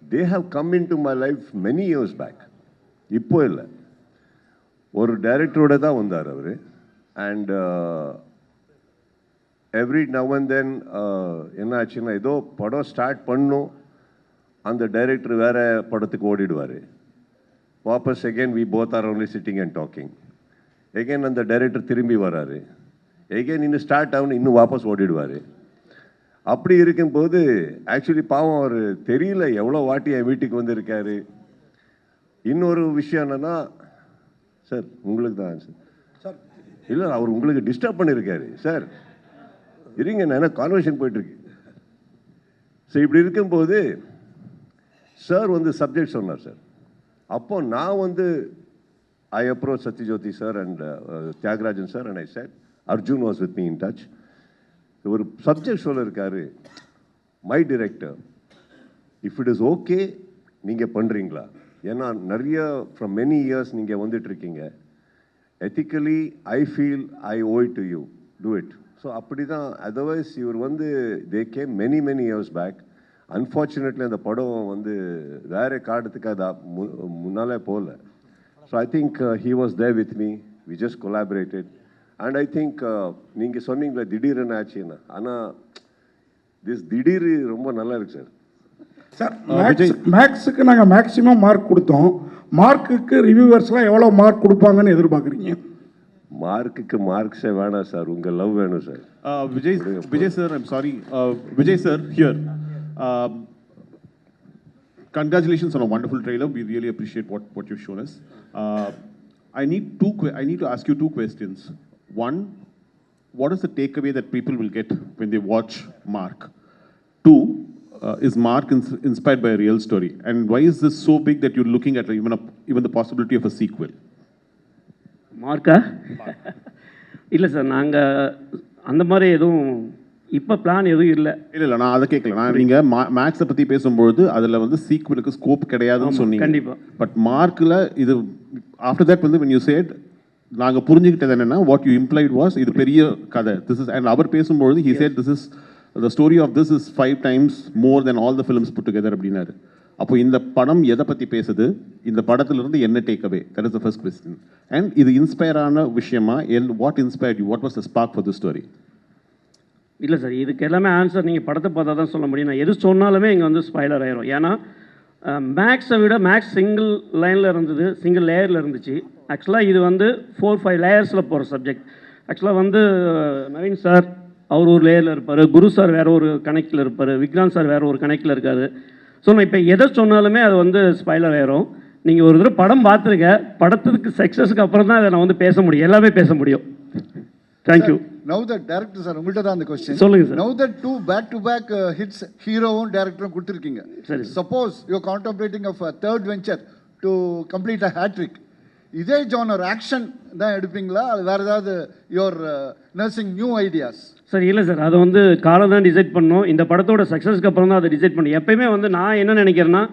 they have come in to my life many years back. இப்போ இல்லை, ஒரு டைரக்டரோட தான் வந்தார் அவர். And every now and then என்ன ஆச்சுன்னா ஏதோ படம் ஸ்டார்ட் பண்ணும், அந்த டைரக்டர் வேறு படத்துக்கு ஓடிடுவார். வாபஸ் again we both are only sitting and talking. Again அந்த டைரக்டர் திரும்பி வராரு, எகெயின் இன்னும் ஸ்டார்ட் ஆகணும், இன்னும் வாபஸ் ஓடிடுவார். அப்படி இருக்கும்போது ஆக்சுவலி பாவம் அவர் தெரியல எவ்வளோ வாட்டி என் வீட்டுக்கு வந்திருக்காரு. இன்னொரு விஷயம் என்னென்னா சார் உங்களுக்கு தான் ஆன்சர். இல்லை அவர் உங்களுக்கு டிஸ்டர்ப் பண்ணியிருக்காரு சார். இருங்க, நான் கான்வர்சேஷன் போயிட்டுருக்கு. ஸோ இப்படி இருக்கும்போது சார் வந்து சப்ஜெக்ட் சொன்னார் சார். அப்போ நான் வந்து I approached Satyajyoti sir and Tyagarajan sir and I said, Arjun was with me in touch. ஒரு சப்ஜெக்ட் சொல்லியிருக்காரு, my director, if it is okay நீங்கள் பண்ணுறீங்களா? ஏன்னா நிறைய ஃப்ரம் மெனி இயர்ஸ் நீங்கள் வந்துட்டு இருக்கீங்க. Ethically I feel I owe it to you, do it. So அப்படி தான். அதர்வைஸ் இவர் வந்து they came many years back. Unfortunately அந்த படம் வந்து வேறு காரணத்துக்கு அது முன்னாலே போகல. So I think he was there with me, we just collaborated. And I think நீங்கள் சொன்னீங்களே திடீர்னு ஆச்சுன்னு, ஆனால் திடீர் ரொம்ப நல்லா இருக்கு சார். சார் மேக்ஸுக்கு நாங்கள் மேக்ஸிமம் மார்க் கொடுத்தோம். மார்க்குக்கு ரிவ்யூவர்ஸ்லாம் எவ்வளோ மார்க் கொடுப்பாங்கன்னு எதிர்பார்க்குறீங்க? மார்க்குக்கு மார்க்ஸே வேணாம் சார், உங்கள் லவ் வேணும் sir. Vijay sir, I'm sorry. Vijay sir, here. Congratulations on a wonderful trailer. We really appreciate what you've shown us. I need to ask you two questions. One, what is the takeaway that people will get when they watch Mark? Two, is Mark inspired by a real story? And why is this so big that you're looking at even the possibility of a sequel? மார்க்கா? இல்லை sir, நாங்கள் அந்த மாதிரி எதுவும் இப்போ plan எதுவும் இல்லை. இல்லை நான் அதை கேட்கல. நான் நீங்கள் மேக்ஸை பற்றி பேசும்பொழுது அதில் வந்து சீக்வலுக்கு ஸ்கோப் கிடையாதுன்னு சொன்னீங்க. கண்டிப்பாக. பட் மார்க்கில் இது ஆஃப்டர் தட் வந்து when you said, நாங்கள் புரிஞ்சுக்கிட்டது என்னென்னா வாட் யூ இம்ப்ளைட் வாஸ் இது பெரிய கதை. திஸ் இஸ் அண்ட் அவர் பேசும்பொழுது he said this is the story of this is 5 times more than all the films put together அப்படின்னாரு. அப்போ இந்த படம் எதை பற்றி பேசுது, இந்த படத்திலிருந்து என்ன take away? That is the first question. And இது இன்ஸ்பயரான விஷயமா? What inspired you? What was the spark for the story? இல்லை சார், இதுக்கு எல்லாமே ஆன்சர் நீங்கள் படத்தை பார்த்தா தான் சொல்ல முடியும். நான் எது சொன்னாலுமே இங்கே வந்து ஸ்பாய்லர் ஆயிரும். ஏன்னா மேக்ஸை விட மேக்ஸ் சிங்கிள் லைனில் இருந்தது, சிங்கிள் லேயரில் இருந்துச்சு. ஆக்சுவலாக இது வந்து 4-5 லேயர்ஸில் போகிற சப்ஜெக்ட். ஆக்சுவலாக வந்து நவீன் சார் அவர் ஒரு லேயரில் இருப்பார், குரு சார் வேறு ஒரு கனெக்டில் இருப்பார், விக்ராந்த் சார் வேறு ஒரு கனெக்டில் இருக்கார். ஸோ நான் இப்போ எதை சொன்னாலுமே அது வந்து ஸ்பாய்லர் ஆயிரும். நீங்கள் ஒரு தடவை படம் பார்த்துருங்க, படத்துக்கு சக்ஸஸுக்கு அப்புறம் தான் அதை நான் வந்து பேச முடியும், எல்லாமே பேச முடியும். Thank you. Now that director sir உங்கள்கிட்ட தான் அந்த கொஸ்டின். சொல்லுங்க sir. Now that 2 back hits ஹீரோவும் டைரக்டரும் கொடுத்துருக்கீங்க. சரி. Suppose you contemplating of third venture to complete a hattrick, இதே ஜானர் ஆக்ஷன் தான் எடுப்பீங்களா, அது வேறு ஏதாவது your nursing new ideas? Sir இல்லை சார், அதை வந்து காலம் தான் டிசைட் பண்ணோம். இந்த படத்தோட சக்ஸஸ்க்கு அப்புறம் தான் அதை டிசைட் பண்ணோம். எப்பயுமே வந்து நான் என்ன நினைக்கிறேன்னா,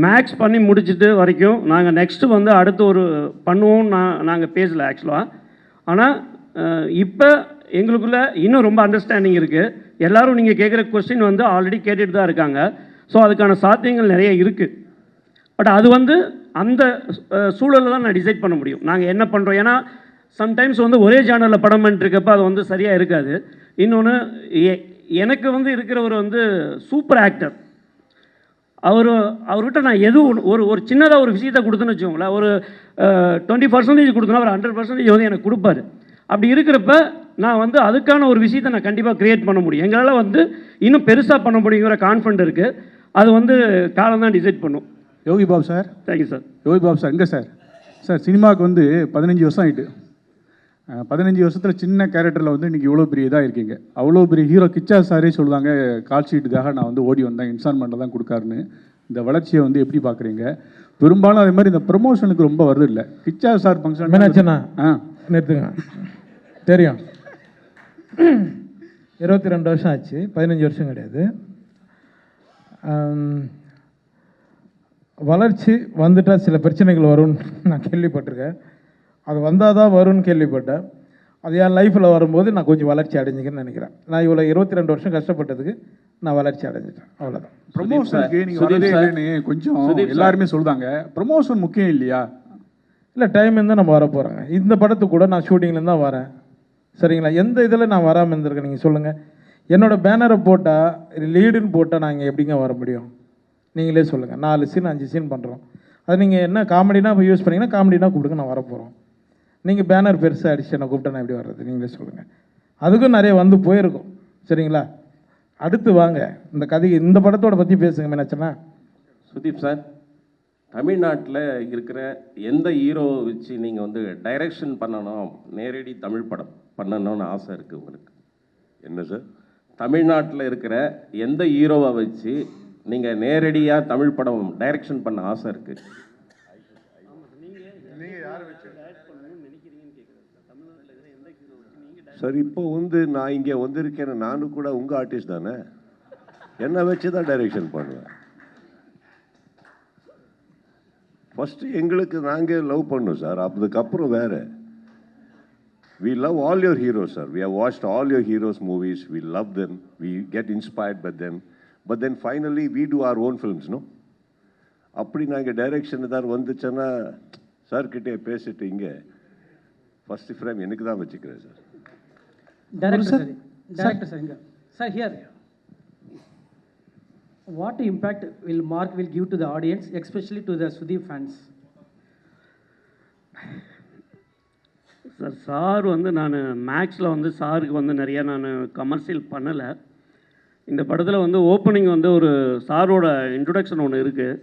மேக்ஸ் பண்ணி முடிச்சுட்டு வரைக்கும் நாங்கள் நெக்ஸ்ட்டு வந்து அடுத்து ஒரு பண்ணுவோம் நாங்கள் பேசலை ஆக்சுவலாக. ஆனால் இப்போ எங்களுக்குள்ள இன்னும் ரொம்ப அண்டர்ஸ்டாண்டிங் இருக்குது. எல்லோரும் நீங்கள் கேட்குற கொஸ்டின் வந்து ஆல்ரெடி கேட்டுட்டு தான் இருக்காங்க. ஸோ அதுக்கான சாத்தியங்கள் நிறைய இருக்குது. பட் அது வந்து அந்த சூழலில் தான் நான் டிசைட் பண்ண முடியும் நாங்கள் என்ன பண்ணுறோம். ஏன்னா சம்டைம்ஸ் வந்து ஒரே ஜானரில் படம் பண்ணிட்டுருக்கப்போ அது வந்து சரியாக இருக்காது. இன்னொன்று எனக்கு வந்து இருக்கிறவர் வந்து சூப்பர் ஆக்டர். அவர்கிட்ட நான் எதுவும் ஒரு சின்னதாக ஒரு விஷயத்தை கொடுத்துன்னு வச்சுக்கோங்களேன், ஒரு 20% கொடுத்தோன்னா அவர் 100% வந்து எனக்கு கொடுப்பாரு. அப்படி இருக்கிறப்ப நான் வந்து அதுக்கான ஒரு விஷயத்தை நான் கண்டிப்பாக க்ரியேட் பண்ண முடியும். எங்களால் வந்து இன்னும் பெருசாக பண்ண முடியுங்கிற கான்ஃபிடென்ட் இருக்குது. அது வந்து காலம் தான் டிசைட் பண்ணும். Yogi Babu sir. Thank you sir. Yogi Babu sir எங்கே சார்? சார் சினிமாவுக்கு வந்து 15 வருஷம் ஆகிட்டு, 15 வருஷத்தில் சின்ன கேரக்டரில் வந்து இன்றைக்கி இவ்வளோ பெரிய இதாக இருக்கீங்க. அவ்வளோ பெரிய ஹீரோ கிச்சா சாரே சொல்லுவாங்க, கால் ஷீட்டுக்காக நான் வந்து ஓடி வந்தேன், இன்ஸ்டால்மெண்ட்டில் தான் கொடுக்காருன்னு. இந்த வளர்ச்சியை வந்து எப்படி பார்க்குறீங்க? பெரும்பாலும் அதே மாதிரி இந்த ப்ரொமோஷனுக்கு ரொம்ப வருது இல்லை? கிச்சா சார் ஃபங்க்ஷன் மீனாட்சிண்ணா நிறுத்துங்க. தெரியும், 22 வருஷம் ஆச்சு, 15 வருஷம் கிடையாது. வளர்ச்சி வந்துட்டால் சில பிரச்சனைகள் வரும்னு நான் கேள்விப்பட்டிருக்கேன். அது வந்தால் தான் வரும்னு கேள்விப்பட்டேன். அது என் லைஃப்பில் வரும்போது நான் கொஞ்சம் வளர்ச்சி அடைஞ்சிக்கன்னு நினைக்கிறேன். நான் இவ்வளோ 22 வருஷம் கஷ்டப்பட்டதுக்கு நான் வளர்ச்சி அடைஞ்சிட்டேன், அவ்வளோதான். ப்ரொமோஷனுக்கு நீங்கள் கொஞ்சம் எல்லாருமே சொல்லுவாங்க, ப்ரொமோஷன் முக்கியம் இல்லையா? இல்லை, டைம் இருந்தால் நம்ம வர போகிறோங்க. இந்த படத்துக்கு கூட நான் ஷூட்டிங்லேருந்து தான் வரேன், சரிங்களா? எந்த இதில் நான் வராமல் இருந்திருக்கேன் நீங்கள் சொல்லுங்கள். என்னோடய பேனரை போட்டால் லீடுன்னு போட்டால் நான் இங்கே எப்படிங்க வர முடியும்? நீங்களே சொல்லுங்கள். 4 சீன் 5 சீன் பண்ணுறோம். அது நீங்கள் என்ன காமெடினா இப்போ யூஸ் பண்ணிங்கன்னா காமெடினா கூப்பிடுங்க, நான் வரப்போகிறோம். நீங்கள் பேனர் பெருசாக அடிச்சு நான் கூப்பிட்டா நான் எப்படி வர்றது? நீங்களே சொல்லுங்கள். அதுக்கும் நிறைய வந்து போயிருக்கும், சரிங்களா? அடுத்து வாங்க, இந்த கதை இந்த படத்தோட பற்றி பேசுங்க மீனாட்சிண்ணா. சுதீப் சார், தமிழ்நாட்டில் இருக்கிற எந்த ஹீரோவை வச்சு நீங்கள் வந்து டைரக்ஷன் பண்ணணும், நேரடி தமிழ் படம் பண்ணணும்னு ஆசை இருக்குது உங்களுக்கு? என்ன சார்? தமிழ்நாட்டில் இருக்கிற எந்த ஹீரோவை வச்சு நீங்கள் நேரடியாக தமிழ் படம் டைரக்ஷன் பண்ண ஆசை இருக்குது? சார் இப்போ வந்து நான் இங்கே வந்திருக்கேன், நானும் கூட உங்கள் ஆர்டிஸ்ட் தானே, என்னை வச்சு தான் டைரக்ஷன் பண்ணுவேன். ஃபஸ்ட்டு எங்களுக்கு நாங்கள் லவ் பண்ணோம் சார், அதுக்கப்புறம் வேறு. We love all your heroes, sir. We have watched all your heroes' movies. We love them. We get inspired by them. But then finally, we do our own films, no? அப்படி நாங்கள் direction தான் வந்துச்சேன்னா சார்கிட்டே பேசிட்டு இங்கே first frame எனக்கு தான் வச்சுக்கிறேன் sir. Director sir, sir here. What impact will Mark give to the audience, especially to the Sudeep fans? Sir வந்து நான் மேக்ஸில் வந்து சாருக்கு வந்து நிறையா நான் கமர்ஷியல் பண்ணலை. இந்த படத்தில் வந்து ஓப்பனிங் வந்து ஒரு சாரோட இன்ட்ரொடக்ஷன் ஒன்று இருக்குது,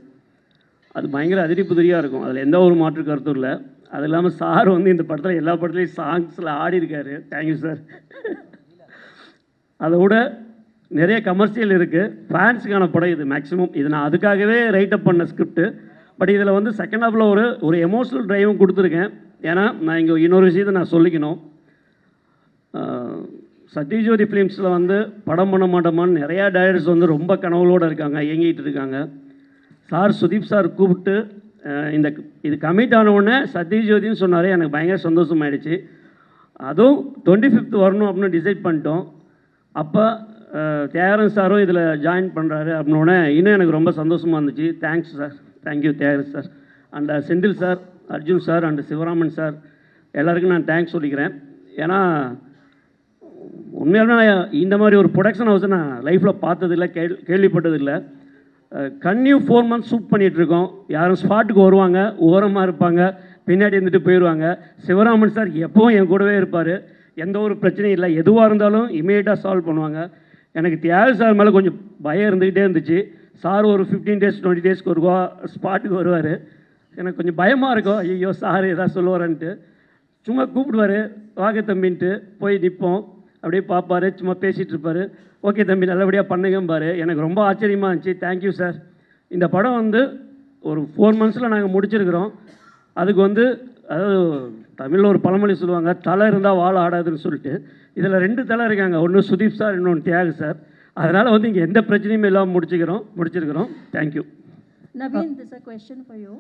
அது பயங்கர அதிரி புதிரியாக இருக்கும், அதில் எந்த ஒரு மாற்று கருத்தும் இல்லை. அது இல்லாமல் சார் வந்து இந்த படத்தில் எல்லா படத்துலேயும் சாங்ஸில் ஆடி இருக்காரு. Thank you sir. அதை விட நிறைய கமர்ஷியல் இருக்குது, ஃபேன்ஸுக்கான படம் இது மேக்ஸிமம். இது நான் அதுக்காகவே ரைட்டப் பண்ண ஸ்கிரிப்டு. பட் இதில் வந்து செகண்ட் ஹாஃபில் ஒரு எமோஷ்னல் ட்ரைவும் கொடுத்துருக்கேன். ஏன்னா நான் இங்கே இன்னொரு விஷயத்தை நான் சொல்லிக்கணும். சத்யஜோதி ஃபிலிம்ஸில் வந்து படம் பண்ண மாட்டோமான்னு நிறையா டைரக்டர்ஸ் வந்து ரொம்ப கனவுகளோடு இருக்காங்க, இயங்கிட்டு இருக்காங்க. சார் சுதீப் சார் கூப்பிட்டு இது கமிட் ஆனவுடனே சத்யஜோதின்னு சொன்னார், எனக்கு பயங்கர சந்தோஷமாயிடுச்சு. அதுவும் 25th வரணும் அப்படின்னு டிசைட் பண்ணிட்டோம். அப்போ தியாகராஜன் சாரும் இதில் ஜாயின் பண்ணுறாரு அப்படின்னோடனே இன்னும் எனக்கு ரொம்ப சந்தோஷமாக இருந்துச்சு. Thanks sir, thank you Thiyagarajan sir and Senthil sir, Arjun sir and Sivaraman sir, எல்லாருக்கும் நான் தேங்க்ஸ் சொல்லிக்கிறேன். ஏன்னா உண்மையாலுமே நான் இந்த மாதிரி ஒரு ப்ரொடக்ஷன் ஹவுஸை நான் லைஃப்பில் பார்த்ததில்லை, கேள்விப்பட்டதில்லை. கன்னியூ 4 months ஷூட் பண்ணிகிட்ருக்கோம். யாரும் ஸ்பாட்டுக்கு வருவாங்க, ஓரமாக இருப்பாங்க, பின்னாடி இருந்துட்டு போயிடுவாங்க. சிவராமன் சார் எப்போவும் என் கூடவே இருப்பார், எந்த ஒரு பிரச்சனையும் இல்லை, எதுவாக இருந்தாலும் இமீடியட்டாக சால்வ் பண்ணுவாங்க. எனக்கு தியாகு சார் மேலே கொஞ்சம் பயம் இருந்துக்கிட்டே இருந்துச்சு. சார் ஒரு 15 days 20 daysக்கு ஒரு ஸ்பாட்டுக்கு வருவார். எனக்கு கொஞ்சம் பயமாக இருக்கும், ஐயோ சார் எதாவது சொல்லுவாரன்ட்டு. சும்மா கூப்பிடுவார், வாங்க தம்பின்ட்டு போய் நிற்போம், அப்படியே பார்ப்பார், சும்மா பேசிகிட்டு இருப்பார். ஓகே தம்பி நல்லபடியாக பண்ணுங்கம்பார். எனக்கு ரொம்ப ஆச்சரியமாக இருந்துச்சு. Thank you sir. இந்த படம் வந்து ஒரு 4 monthsல நாங்கள் முடிச்சிருக்கிறோம். அதுக்கு வந்து அதாவது தமிழில் ஒரு பழமொழி சொல்லுவாங்க, தலை இருந்தால் வாழ ஆடாதுன்னு சொல்லிட்டு. இதில் 2 தலை இருக்காங்க, ஒன்று சுதீப் சார், இன்னொன்று தியாகு சார். அதனால் வந்து இங்கே எந்த பிரச்சனையுமே இல்லாமல் முடிச்சிருக்கிறோம். Thank you. Naveen, this is a question for you.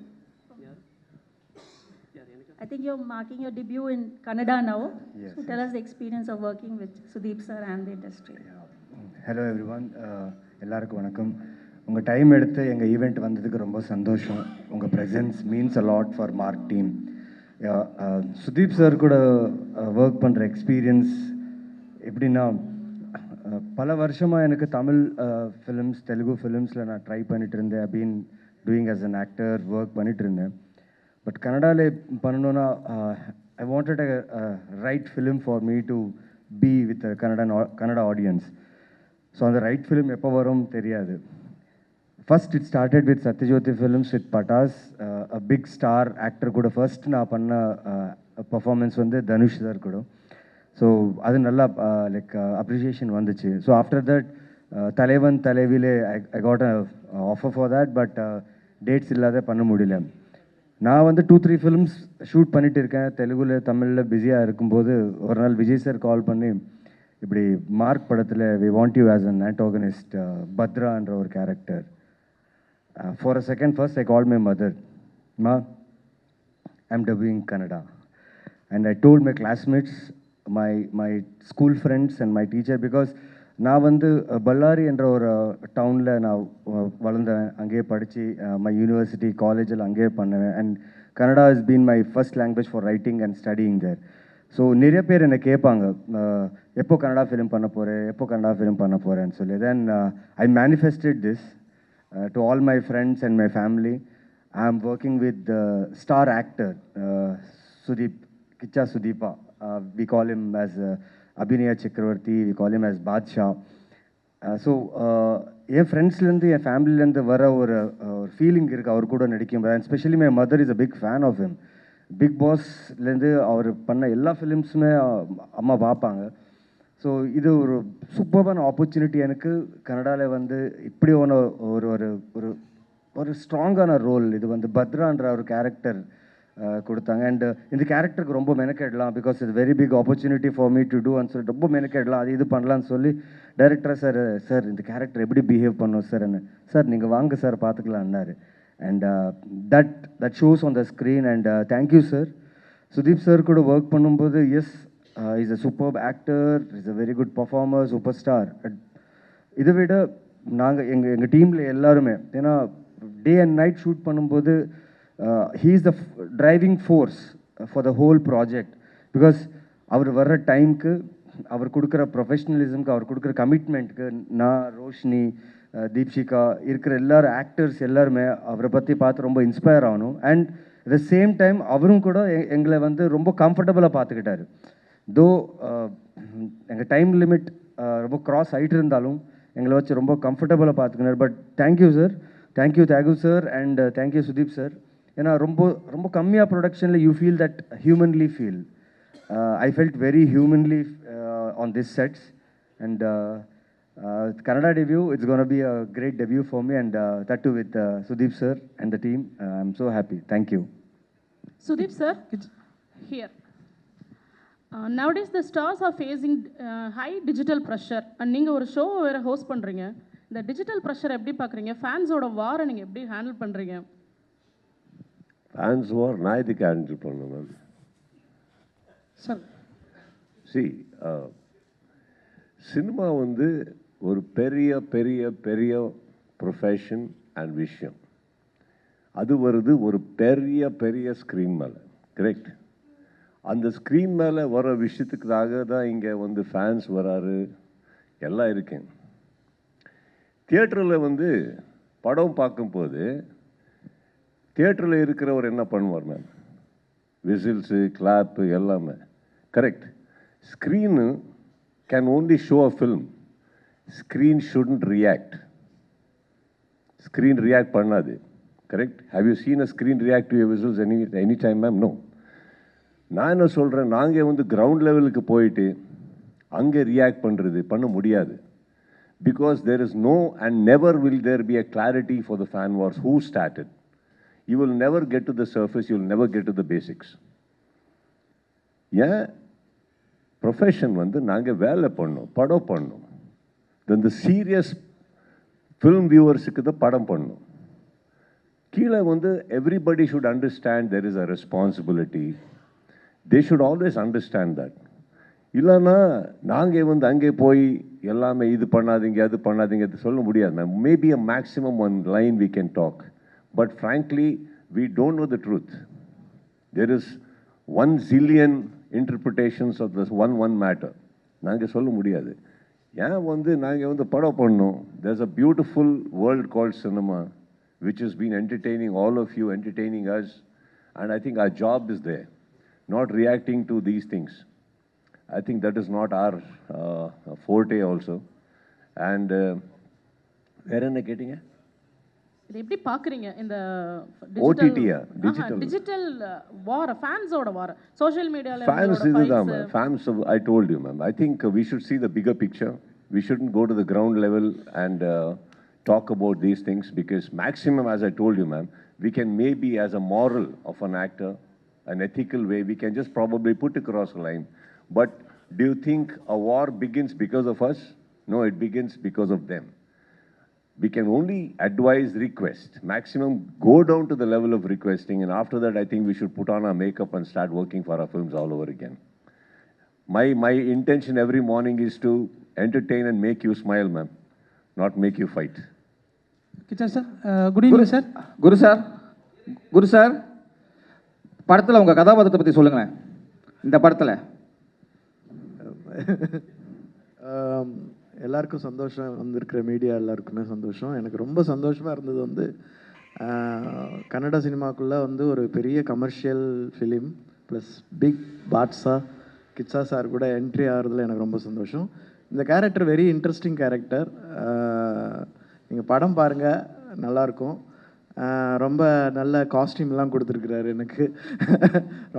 I think you're marking your debut in Kannada now. Yes. So tell us the experience of working with Sudeep sir and the industry. Hello everyone. எல்லாருக்கும் வணக்கம். உங்கள் time எடுத்து எங்கள் event வந்ததுக்கு ரொம்ப சந்தோஷம். உங்கள் presence means a lot for mark team. Sudeep sir கூட ஒர்க் பண்ணுற எக்ஸ்பீரியன்ஸ் எப்படின்னா, பல வருஷமாக எனக்கு தமிழ் ஃபிலிம்ஸ், தெலுங்கு ஃபிலிம்ஸில் நான் ட்ரை பண்ணிட்டு இருந்தேன். Been doing as an actor work பண்ணிட்டு இருந்தேன். பட் கன்னடாவில் பண்ணணுன்னா I wanted a right film for me to be with Kannada audience. So அந்த ரைட் ஃபிலிம் எப்போ வரும் தெரியாது. First it started with Sathyajyothi films with Pattas, a big star actor கூட first நான் பண்ண பர்ஃபார்மன்ஸ் வந்து தனுஷ் சார் கூட. ஸோ அது நல்லா லைக் அப்ரிஷியேஷன் வந்துச்சு. ஸோ ஆஃப்டர் தட் தலைவன் தலைவிலே I got a offer for that. But dates இல்லாத பண்ண முடியல. நான் வந்து 2-3 ஃபிலிம்ஸ் ஷூட் பண்ணிட்டு இருக்கேன். தெலுங்குல தமிழில் பிஸியாக இருக்கும்போது ஒரு நாள் விஜய் சார் கால் பண்ணி, இப்படி மார்க் படத்தில் we want you as an antagonist பத்ரான்ற ஒரு character. For a second first I call my mother, மா I'm dubbing Kannada. And I told my classmates, my school friends and my teacher. Because நான் வந்து பல்லாரி என்ற ஒரு டவுனில் நான் வளர்ந்தேன், அங்கேயே படித்து மை யூனிவர்சிட்டி காலேஜில் அங்கேயே பண்ணுவேன். And Kannada is been my first language for writing and studying there. So நிறைய பேர் என்னை கேட்பாங்க, எப்போ கன்னடா ஃபிலிம் பண்ண போகிறேன்னு சொல்லி. Then I manifested this to all my friends and my family. I am working with star actor Sudeep, Kicha Sudeepa. We call him as Abhinaya Chakravarti, we call him as Badshah. So என் ஃப்ரெண்ட்ஸ்லேருந்து என் ஃபேமிலிலேருந்து வர ஒரு feeling இருக்குது அவர் கூட நடிக்கும்போது. And specially my mother is a big fan of him. பிக் பாஸ்லேருந்து அவர் பண்ண எல்லா ஃபிலிம்ஸுமே அம்மா பார்ப்பாங்க. ஸோ இது ஒரு சூப்பரான ஆப்பர்ச்சுனிட்டி எனக்கு. கன்னடாவில் வந்து இப்படி ஒரு ஒரு ஒரு ஒரு ஸ்ட்ராங்கான ரோல் இது வந்து பத்ரான்ற ஒரு கேரக்டர் கொடுத்தாங்க. அண்ட் இந்த கேரக்டருக்கு ரொம்ப மெனக்கெடலாம், பிகாஸ் இது very big opportunity for me to do and சொல்லிட்டு ரொம்ப மெனக்கெடலாம், அது இது பண்ணலான்னு சொல்லி டைரக்டர் சார் இந்த கேரக்டர் எப்படி பிஹேவ் பண்ணும் சார்ன்னு, சார் நீங்கள் வாங்க சார் பார்த்துக்கலான்னாரு. And that shows on the screen. And thank you sir. Sudeep sir கூட ஒர்க் பண்ணும்போது he's is a super actor, is a very good performer, super star. இதை விட நாங்கள் எங்கள் டீமில் எல்லாருமே, ஏன்னா டே அண்ட் நைட் ஷூட் பண்ணும்போது he is the driving force for the whole project, because அவர் வர்ற டைமுக்கு, அவர் கொடுக்குற ப்ரொஃபஷ்னலிசம்க்கு, அவர் கொடுக்குற கமிட்மெண்ட்டுக்கு நான், ரோஷினி, தீப்ஷிகா இருக்கிற எல்லாரும் ஆக்டர்ஸ் எல்லாருமே அவரை பற்றி பார்த்து ரொம்ப இன்ஸ்பயர் ஆகணும். And at the same time அவரும் கூட எங்களை வந்து ரொம்ப கம்ஃபர்டபுளாக பார்த்துக்கிட்டாரு. தோ எங்கள் டைம் லிமிட் ரொம்ப க்ராஸ் ஆகிட்டு இருந்தாலும் எங்களை வச்சு ரொம்ப கம்ஃபர்டபுளாக பார்த்துக்கினார். பட் தேங்க்யூ சார், தேங்க்யூ தேகு sir, and thank you Sudeep sir. ஏன்னா ரொம்ப ரொம்ப கம்மியாக ப்ரொடக்ஷனில் you feel that humanly feel. I felt very humanly on this sets. And Kannada debut, it's going to be a great debut for me, and that too with Sudeep sir and the team. I'm so happy. Thank you. Sudeep sir, here. Nowadays the stars are facing high digital pressure, and நீங்கள் ஒரு show வேறு host பண்ணுறீங்க. இந்த digital pressure எப்படி பார்க்குறீங்க? ஃபேன்ஸோட வாரை நீங்கள் எப்படி handle பண்ணுறீங்க? ஃபேன்ஸ் வார் நான் இதுக்கு ஹேண்டில் பண்ணேன் மேம். சார் சி சினிமா வந்து ஒரு பெரிய பெரிய பெரிய ப்ரொஃபஷன் அண்ட் விஷயம். அது வருது ஒரு பெரிய பெரிய ஸ்க்ரீன் மேலே, கரெக்ட்? அந்த ஸ்க்ரீன் மேலே வர விஷயத்துக்காக தான் இங்கே வந்து ஃபேன்ஸ் வராரு, எல்லாம் இருக்கேன். தியேட்டரில் வந்து படம் பார்க்கும்போது தியேட்டரில் இருக்கிறவர் என்ன பண்ணுவார் மேம்? விசில்ஸு, கிளாப்பு எல்லாமே, correct? Screen can only show a film. Screen shouldn't react. Screen react பண்ணாது, correct? Have you seen a screen react to your whistles any time ma'am? No. நான் என்ன சொல்கிறேன், நாங்கள் வந்து கிரவுண்ட் லெவலுக்கு போயிட்டு அங்கே ரியாக்ட் பண்ண முடியாது. Because there is no and never will there be a clarity for the fan wars. Who started? You will never get to the surface, you will never get to the basics. Yeah, profession வந்து நாங்கள் வேலை பண்ணோம், படம் பண்ணோம். Then the serious film viewers-க்கு தான் படம் பண்ணோம். கீழே வந்து everybody should understand there is a responsibility. They should always understand that. இல்லைன்னா நாங்கள் வந்து அங்கே போய் எல்லாமே இது பண்ணாதீங்க அது பண்ணாதீங்க அது சொல்ல முடியாது ma'am. Maybe a maximum one line we can talk, but frankly we don't know the truth. There is 1 zillion interpretations of this one matter. நாங்கள் சொல்ல முடியாது. ஏன் வந்து நாங்கள் வந்து படம் பண்ணோம். There is a beautiful world called cinema which is been entertaining all of you, entertaining us, and I think our job is there, not reacting to these things. I think that is not our forte also. And வேற என்ன கேட்டீங்க? இது எப்படி பார்க்குறீங்க இந்த digital வார், ஃபேன்ஸோட வார், social மீடியாவில் fans இதுதான் ma'am. Fans I told you ma'am. I think we should see the bigger picture. We shouldn't go to the ground level and talk about these things, because maximum, as I told you ma'am, we can maybe as a moral of an actor, an ethical way, we can just probably put across a line. But do you think a war begins because of us? No, it begins because of them. We can only advise, request. Maximum go down to the level of requesting, and after that I think we should put on our makeup and start working for our films all over again. My intention every morning is to entertain and make you smile, ma'am, not make you fight. Kitchen sir, good evening sir. Guru sir, படத்தில் உங்கள் கதாபாத்திரத்தை பற்றி சொல்லுங்களேன். இந்த படத்தில் எல்லாருக்கும் சந்தோஷம், வந்திருக்கிற மீடியா எல்லாருக்குமே சந்தோஷம். எனக்கு ரொம்ப சந்தோஷமாக இருந்தது வந்து கன்னட சினிமாக்குள்ளே வந்து ஒரு பெரிய commercial film plus big Badshah Kiccha sir கூட என்ட்ரி ஆகிறதுல எனக்கு ரொம்ப சந்தோஷம். இந்த கேரக்டர் வெரி இன்ட்ரெஸ்டிங் கேரக்டர். நீங்கள் படம் பாருங்கள், நல்லாயிருக்கும். ரொம்ப நல்ல காஸ்டியூம்லாம் கொடுத்துருக்குறாரு எனக்கு.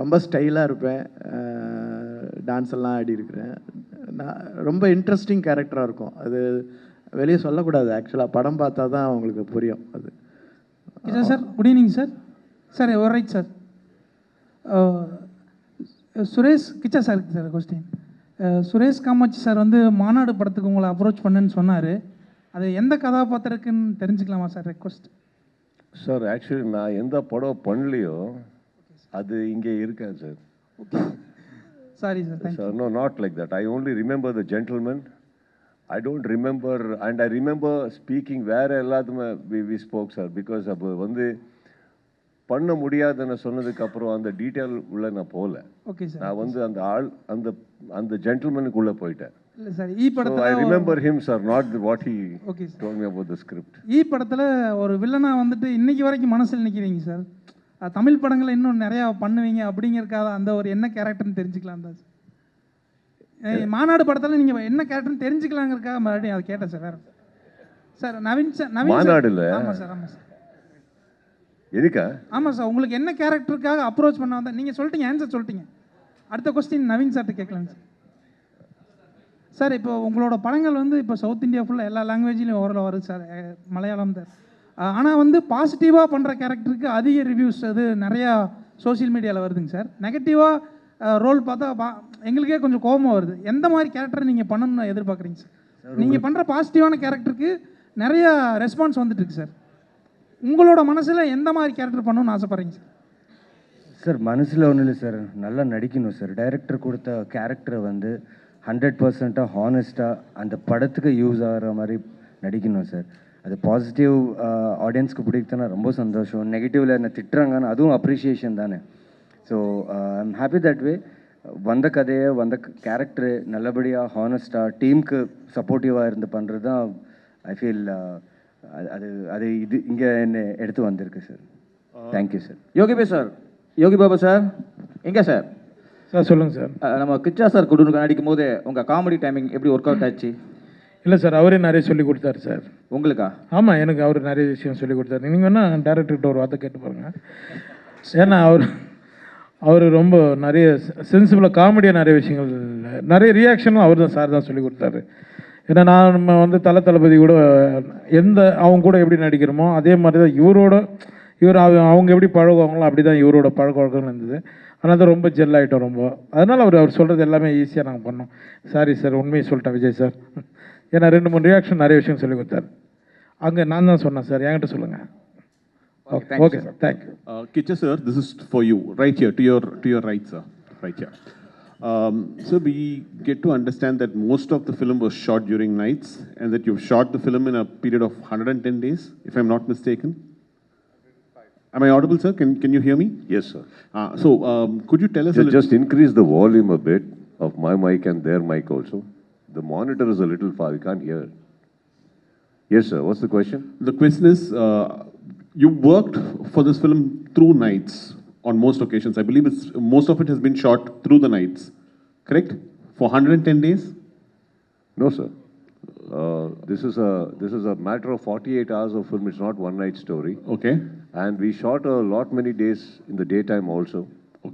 ரொம்ப ஸ்டைலாக இருப்பேன், டான்ஸ் எல்லாம் ஆடி இருக்கிறேன். நான் ரொம்ப இன்ட்ரெஸ்டிங் கேரக்டராக இருக்கும். அது வெளியே சொல்லக்கூடாது, ஆக்சுவலாக படம் பார்த்தா தான் அவங்களுக்கு புரியும் அது. Sir good evening sir. Sir ஒரு right sir. Suresh Kichcha sir sir question. Suresh Kamakshi sir வந்து மாநாடு படத்துக்கு உங்களை அப்ரோச் பண்ணுன்னு சொன்னார். அது எந்த கதாபாத்திரக்குன்னு தெரிஞ்சுக்கலாமா சார்? Request sir. ஆக்சுவலி நான் எந்த படம் பண்ணலையோ அது இங்கே இருக்காது sir. Sorry sir. Sir no, not like that. I only remember the gentleman. I don't remember, and I remember speaking வேறு எல்லாத்துமே we spoke சார். பிகாஸ் அப்போ வந்து பண்ண முடியாதுன்னு சொன்னதுக்கப்புறம் அந்த டீட்டெயில் உள்ள நான் போகல. Okay sir. நான் வந்து அந்த ஆள் அந்த அந்த ஜென்டில்மேனுக்குள்ளே போயிட்டேன். இல்லை சார், ஈ படத்தில் I remember him sir, not what he okay told me about the script. ஈ படத்தில் ஒரு வில்லனாக வந்துட்டு இன்னைக்கு வரைக்கும் மனசில் நிற்கிறீங்க சார். தமிழ் படங்களை இன்னும் நிறையா பண்ணுவீங்க அப்படிங்கிறக்காக அந்த ஒரு என்ன கேரக்டர்னு தெரிஞ்சுக்கலாம் தான் சார். மாநாடு படத்தில் நீங்கள் என்ன கேரக்டர்னு தெரிஞ்சுக்கலாங்கிறக்காக மறுபடியும் அதை கேட்டேன் சார். வேறு சார் நவீன் சார். மாநாடு இல்லை. ஆமாம் சார், ஆமாம் சார். எதுக்கா? ஆமாம் சார், உங்களுக்கு என்ன கேரக்டருக்காக அப்ரோச் பண்ண வந்தால் நீங்கள் சொல்லிட்டீங்க, ஆன்சர் சொல்லிட்டீங்க. அடுத்த கொஸ்டின் நவீன் சார்கிட்ட கேட்கலாங்க சார். சார் இப்போ உங்களோட படங்கள் வந்து இப்போ சவுத் இந்தியா ஃபுல்லாக எல்லா லாங்குவேஜ்லேயும் ஓரளவு வருது சார், மலையாளம் தான். ஆனால் வந்து பாசிட்டிவாக பண்ணுற கேரக்டருக்கு அதிக ரிவ்யூஸ் அது நிறையா சோஷியல் மீடியாவில் வருதுங்க சார். நெகட்டிவாக ரோல் பார்த்தா எங்களுக்கே கொஞ்சம் கோபமாக வருது. எந்த மாதிரி கேரக்டர் நீங்கள் பண்ணணும்னு எதிர்பார்க்குறீங்க சார்? நீங்கள் பண்ணுற பாசிட்டிவான கேரக்டருக்கு நிறையா ரெஸ்பான்ஸ் வந்துட்டுருக்கு சார். உங்களோட மனசில் எந்த மாதிரி கேரக்டர் பண்ணணும்னு ஆசைப்பட்றீங்க சார்? சார் மனசில் ஒன்றும் இல்லை சார், நல்லா நடிக்கணும் சார். டைரக்டர் கொடுத்த கேரக்டரை வந்து 100% ஹானஸ்ட்டாக அந்த படத்துக்கு யூஸ் ஆகிற மாதிரி நடிக்கணும் சார். அது பாசிட்டிவ் ஆடியன்ஸ்க்கு பிடிக்குதுன்னா ரொம்ப சந்தோஷம். நெகட்டிவில் என்ன திட்டுறாங்கன்னு அதுவும் அப்ரிஷியேஷன் தானே. So I'm happy that way. வந்த கதையை வந்த கேரக்டரு நல்லபடியாக ஹானஸ்ட்டாக டீமுக்கு சப்போர்ட்டிவாக இருந்து பண்ணுறது தான் ஐ ஃபீல் அது அது இது இங்கே என்ன எடுத்து வந்திருக்கு sir. Thank you sir. Yogi sir, Yogi Baba sir எங்கே சார்? சார் சொல்லுங்கள் சார். நம்ம கிச்சா சார் கொடுக்க நடிக்கும் போது உங்கள் காமெடி டைமிங் எப்படி ஒர்க் அவுட் ஆச்சு? இல்லை சார், அவரே நிறைய சொல்லி கொடுத்தாரு சார். உங்களுக்கா? ஆமாம், எனக்கு அவர் நிறைய விஷயம் சொல்லி கொடுத்தாரு. நீங்கள் வேணால் டேரக்டர்கிட்ட ஒரு வார்த்தை கேட்டு பாருங்கள். ஏன்னா அவர் ரொம்ப நிறைய சென்சிபிளாக காமெடியாக நிறைய விஷயங்கள், நிறைய ரியாக்ஷனும் அவர் தான் சார் தான் சொல்லி கொடுத்தாரு. ஏன்னா நம்ம வந்து தளபதி கூட அவங்க கூட எப்படி நடிக்கிறோமோ அதே மாதிரி தான் இவர் அவங்க எப்படி பழகுவாங்களோ அப்படி தான் இவரோட பழக்க வழக்கங்கள் இருந்தது. அதனால தான் ரொம்ப ஜெல் ஆகிட்டோம் ரொம்ப. அதனால் அவர் சொல்கிறது எல்லாமே ஈஸியாக நாங்கள் பண்ணோம். சாரி சார், உண்மையை சொல்லிட்டேன் விஜய் சார். ஏன்னா 2-3 ரியாக்ஷன் நிறைய விஷயம் சொல்லி கொடுத்தாரு. அங்கே நான் தான் சொன்னேன் சார், என்கிட்ட சொல்லுங்கள். Okay, sir. Thank you. Kicha sir, this is for you, right here, to your right, sir, right here. So we get to understand that most of the film was shot during nights, and that you've shot the film in a period of 110 days, if I'm not mistaken. Am I audible, sir? Can you hear me? Yes, sir. So could you tell us just increase the volume a bit of my mic and their mic also. The monitor is a little far, we can't hear. Yes, sir. What's the question? The question is, you worked for this film through nights on most occasions. I believe most of it has been shot through the nights, correct? For 110 days? No, sir. This is a matter of 48 hours of film. It's not one night story. Okay. And we shot a lot many days in the daytime also,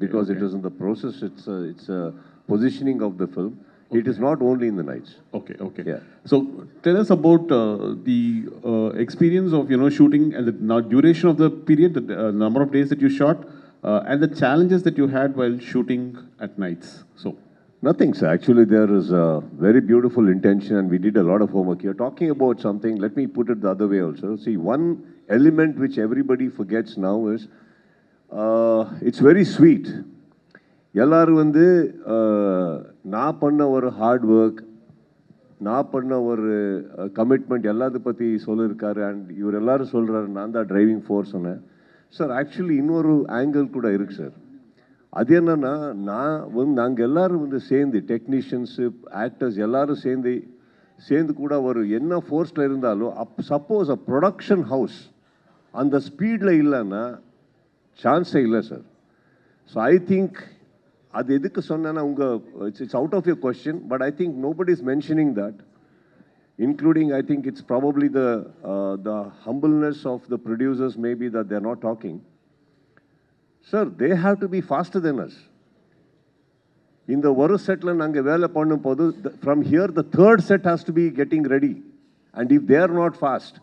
because it is in the process. It's a positioning of the film. It is not only in the nights. Okay. Yeah. So tell us about the experience of shooting and the duration of the period, the number of days that you shot, and the challenges that you had while shooting at nights. So nothing, sir. Actually, there is a very beautiful intention, and we did a lot of homework. You're talking about something. Let me put it the other way also. See, one element which everybody forgets now is it's very sweet. எல்லாரும் வந்து நான் பண்ண ஒரு hard work, நான் பண்ண ஒரு commitment எல்லாத்த பற்றி சொல்லியிருக்காரு. அண்ட் இவர் எல்லாரும் சொல்கிறாரு நான் தான் டிரைவிங் ஃபோர்ஸ்னு. சார் ஆக்சுவலி இன்னொரு ஆங்கிள் கூட இருக்குது சார். அது என்னென்னா, நாங்கள் எல்லோரும் வந்து சேர்ந்து டெக்னீஷியன்ஸு, ஆக்டர்ஸ் எல்லோரும் சேர்ந்து கூட ஒரு என்ன ஃபோர்ஸில் இருந்தாலும் சப்போஸ் அ ப்ரொடக்ஷன் ஹவுஸ் அந்த ஸ்பீடில் இல்லைன்னா சான்ஸே இல்லை சார். ஸோ ஐ திங்க் அது எதுக்கு சொன்னேன்னா it's out of your question, but I think nobody is mentioning that, including I think it's probably the humbleness of the producers maybe that they're not talking. Sir, they have to be faster than us. In the ஒரு செட்ல நாங்கள் வேலை பண்ணும் போது from here the third set has to be getting ready, and if they are not fast,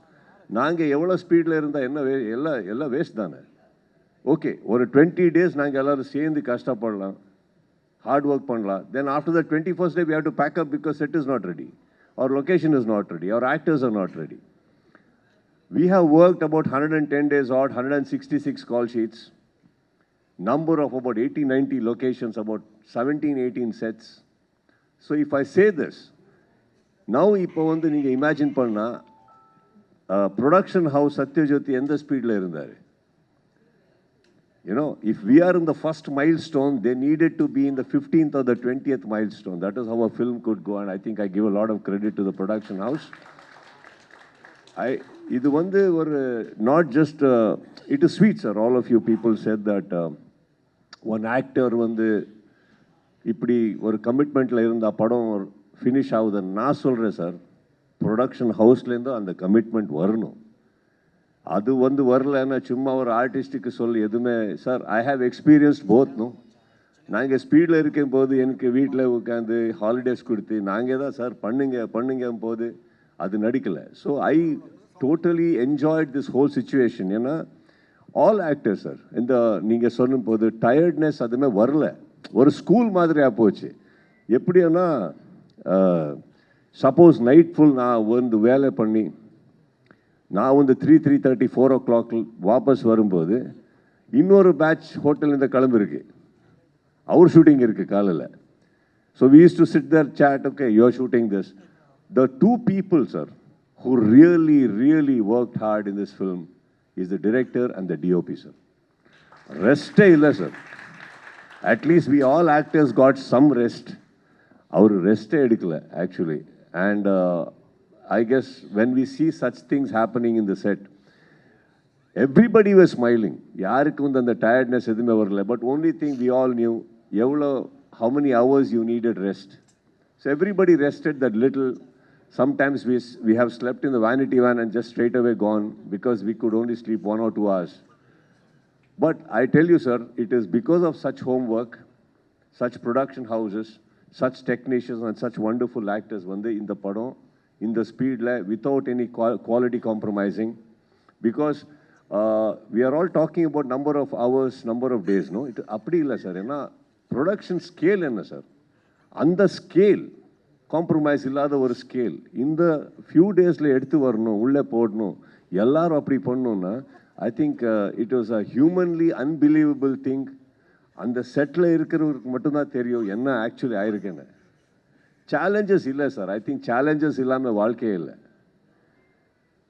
நாங்கள் எவ்வளோ ஸ்பீடில் இருந்தால் என்ன எல்லாம் வேஸ்ட் தானே. ஓகே, ஒரு 20 days நாங்கள் எல்லோரும் சேர்ந்து கஷ்டப்படலாம், ஹார்ட் ஒர்க் பண்ணலாம். Then after the 21st day we have to pack up because set is not ready. Our location is not ready. Our actors are not ready. We have worked about 110 days odd, 166 call sheets, number of about 80-90 locations, about 17-18 sets. So if I say this, now இப்போ வந்து நீங்கள் imagine பண்ணால் production house Sathyajothi எந்த ஸ்பீடில் இருந்தார்? You know, if we are in the first milestone, they needed to be in the 15th or the 20th milestone. That is how a film could go, and I think I give a lot of credit to the production house. இது வந்து ஒரு not just, it is sweet, sir. All of you people said that one actor வந்து இப்படி ஒரு கமிட்மெண்ட்டில் இருந்தால் படம் finish ஆகுதுன்னு நான் சொல்கிறேன் சார். ப்ரொடக்ஷன் ஹவுஸ்லேருந்து அந்த கமிட்மெண்ட் வரணும். அது வந்து வரலன்னா சும்மா ஒரு ஆர்டிஸ்ட்டுக்கு சொல்லி எதுவுமே. Sir, I have experienced both. நாங்கள் ஸ்பீடில் இருக்கும் போது எனக்கு வீட்டில் உட்காந்து ஹாலிடேஸ் கொடுத்து நாங்கள் தான் சார் பண்ணுங்க போது அது நடிக்கலை. So I totally enjoyed this whole situation. ஏன்னா ஆல் ஆக்டர்ஸ் சார் இந்த நீங்கள் சொல்லும் போது டயர்ட்னஸ் அதுவுமே வரல. ஒரு ஸ்கூல் மாதிரியாக போச்சு. எப்படின்னா சப்போஸ் நைட் ஃபுல் நான் வந்து வேலை பண்ணி நான் வந்து 3:30 4 o'clock வாபஸ் வரும்போது இன்னொரு பேட்ச் ஹோட்டல்லேருந்து கிளம்பிருக்கு, அவர் ஷூட்டிங் இருக்குது காலையில். So we use to sit there chat, okay you are shooting this. The two people sir who really worked hard in this film is the director and the DOP, sir. ரெஸ்ட்டே இல்லை sir. At least we all actors got some rest. அவர் ரெஸ்ட்டே எடுக்கலை actually. And I guess when we see such things happening in the set, everybody was smiling. யாருக்கு வந்து அந்த tiredness எதுவுமே வரல. But only thing we all knew, how many hours you needed rest. So everybody rested that little. Sometimes we have slept in the vanity van and just straight away gone because we could only sleep 1 or 2 hours. But I tell you, sir, it is because of such homework, such production houses, such technicians and such wonderful actors வந்து இந்த படம் இந்த ஸ்பீடில் without any quality compromising, because we are all talking about number of hours, number of days. No, it அப்படி இல்லை sir. ஏன்னா production scale என்ன sir, அந்த ஸ்கேல் காம்ப்ரமைஸ் இல்லாத ஒரு ஸ்கேல் இந்த ஃபியூ டேஸில் எடுத்து வரணும், உள்ளே போடணும், எல்லாரும் அப்படி பண்ணணுன்னா I think it was a humanly unbelievable thing. அந்த செட்டில் இருக்கிறவருக்கு மட்டும்தான் தெரியும் என்ன ஆக்சுவலி ஆயிருக்குன்னு. சேலஞ்சஸ் இல்லை சார். ஐ திங்க் சேலஞ்சஸ் இல்லாமல் வாழ்க்கையே இல்லை.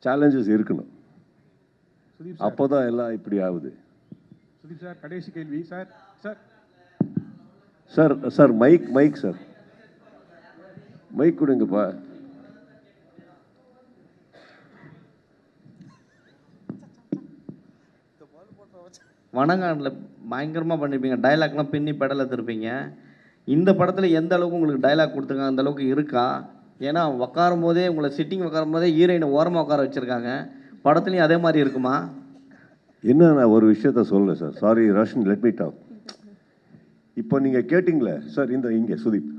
சேலஞ்சஸ் இருக்கணும், அப்போ தான் எல்லாம் இப்படி ஆகுது. சுதீப் சார், கடைசி கேள்வி சார். சார் மைக் சார், மைக் கொடுங்கப்பா. வணங்காண்டில் பயங்கரமாக பண்ணியிருப்பீங்க, டைலாக்லாம் பின்னி பெடலில் திருப்பீங்க. இந்த படத்தில் எந்த அளவுக்கு உங்களுக்கு டைலாக் கொடுத்துருக்காங்க அந்த அளவுக்கு இருக்கா? ஏன்னா உட்காரும் போதே உங்களை சிட்டிங் உட்காரும் போதே ஹீரோயினை ஓரமாக உட்கார வச்சுருக்காங்க. படத்துலையும் அதே மாதிரி இருக்குமா? என்ன, நான் ஒரு விஷயத்த சொல்கிறேன் sir. Sorry Roshan, let me talk. இப்போ நீங்கள் கேட்டிங்களே சார், இங்கே சுதீப்,